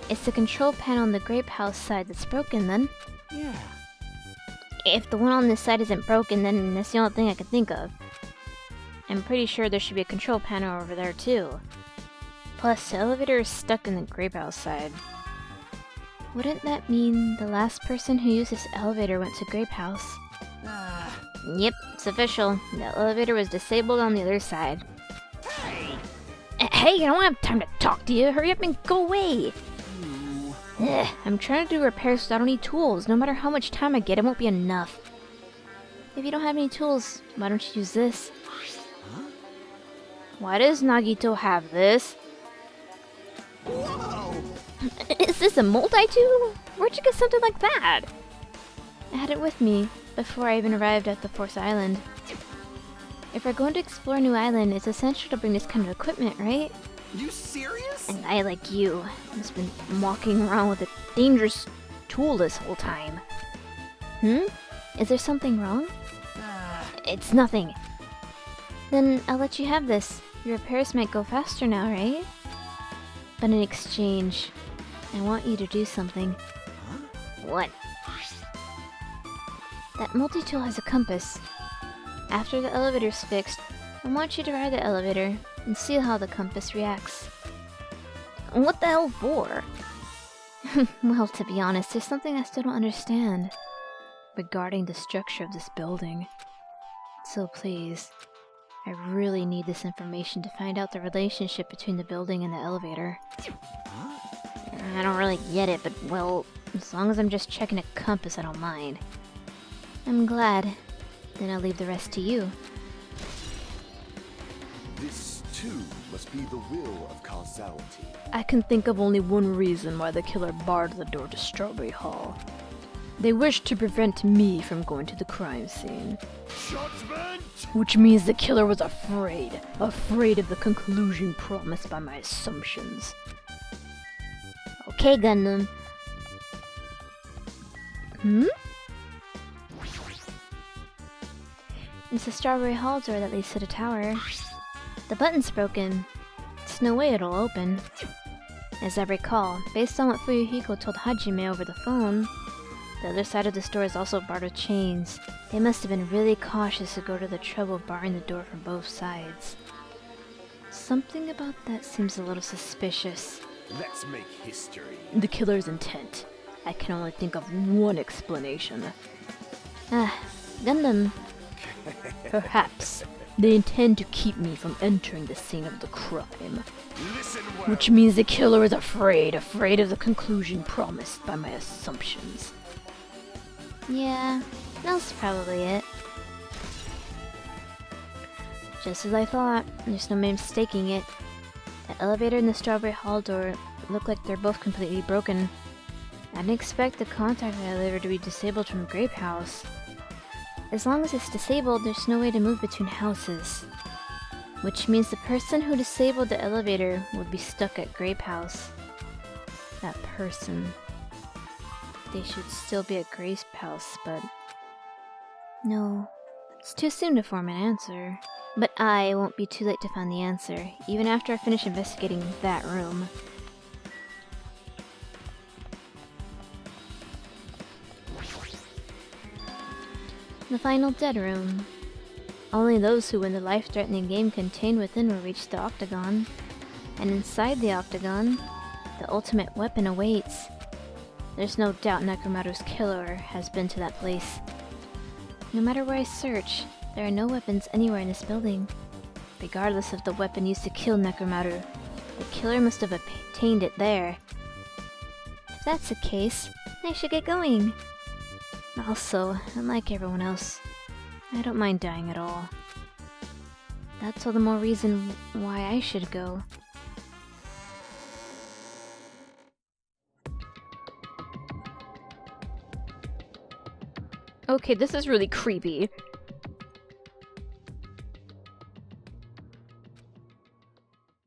It's the control panel on the grape house side that's broken then. Yeah. If the one on this side isn't broken, then that's the only thing I can think of. I'm pretty sure there should be a control panel over there too. Plus, the elevator is stuck in the grape house side. Wouldn't that mean the last person who used this elevator went to Grape House? Yep, it's official. The elevator was disabled on the other side. Hey, I don't have time to talk to you. Hurry up and go away. Ugh, I'm trying to do repairs without any tools. No matter how much time I get, it won't be enough. If you don't have any tools, why don't you use this? Why does Nagito have this? Whoa! Is this a multi-tool? Where'd you get something like that? I had it with me before I even arrived at the Force Island. If we're going to explore a new island, it's essential to bring this kind of equipment, right? You serious? A guy like you has been walking around with a dangerous tool this whole time. Is there something wrong? It's nothing. Then I'll let you have this. Your repairs might go faster now, right? But in exchange, I want you to do something. What? That multi-tool has a compass. After the elevator's fixed, I want you to ride the elevator and see how the compass reacts. What the hell for? Well, to be honest, there's something I still don't understand regarding the structure of this building. So please, I really need this information to find out the relationship between the building and the elevator. I don't really get it, but well, as long as I'm just checking a compass, I don't mind. I'm glad. Then I'll leave the rest to you. This, too, must be the will of causality. I can think of only one reason why the killer barred the door to Strawberry Hall. They wished to prevent me from going to the crime scene. Judgment! Which means the killer was afraid of the conclusion promised by my assumptions. Okay, Gundam. It's the Strawberry Hall door that leads to the tower. The button's broken. There's no way it'll open. As I recall, based on what Fuyuhiko told Hajime over the phone, the other side of this door is also barred with chains. They must have been really cautious to go to the trouble of barring the door from both sides. Something about that seems a little suspicious. Let's make history. The killer's intent. I can only think of one explanation. Gundam. Perhaps they intend to keep me from entering the scene of the crime. Listen well. Which means the killer is afraid of the conclusion promised by my assumptions. Yeah, that's probably it. Just as I thought, there's no mistaking it. The elevator and the Strawberry Hall door look like they're both completely broken. I didn't expect the contact elevator to be disabled from Grape House. As long as it's disabled, there's no way to move between houses. Which means the person who disabled the elevator would be stuck at Grape House. That person. They should still be at Grape House, but... No. It's too soon to form an answer. But I won't be too late to find the answer, even after I finish investigating that room. The final dead room. Only those who win the life-threatening game contained within will reach the octagon. And inside the octagon, the ultimate weapon awaits. There's no doubt Nekomaru's killer has been to that place. No matter where I search, there are no weapons anywhere in this building. Regardless of the weapon used to kill Nekomaru, the killer must have obtained it there. If that's the case, I should get going. Also, unlike everyone else, I don't mind dying at all. That's all the more reason why I should go. Okay, this is really creepy.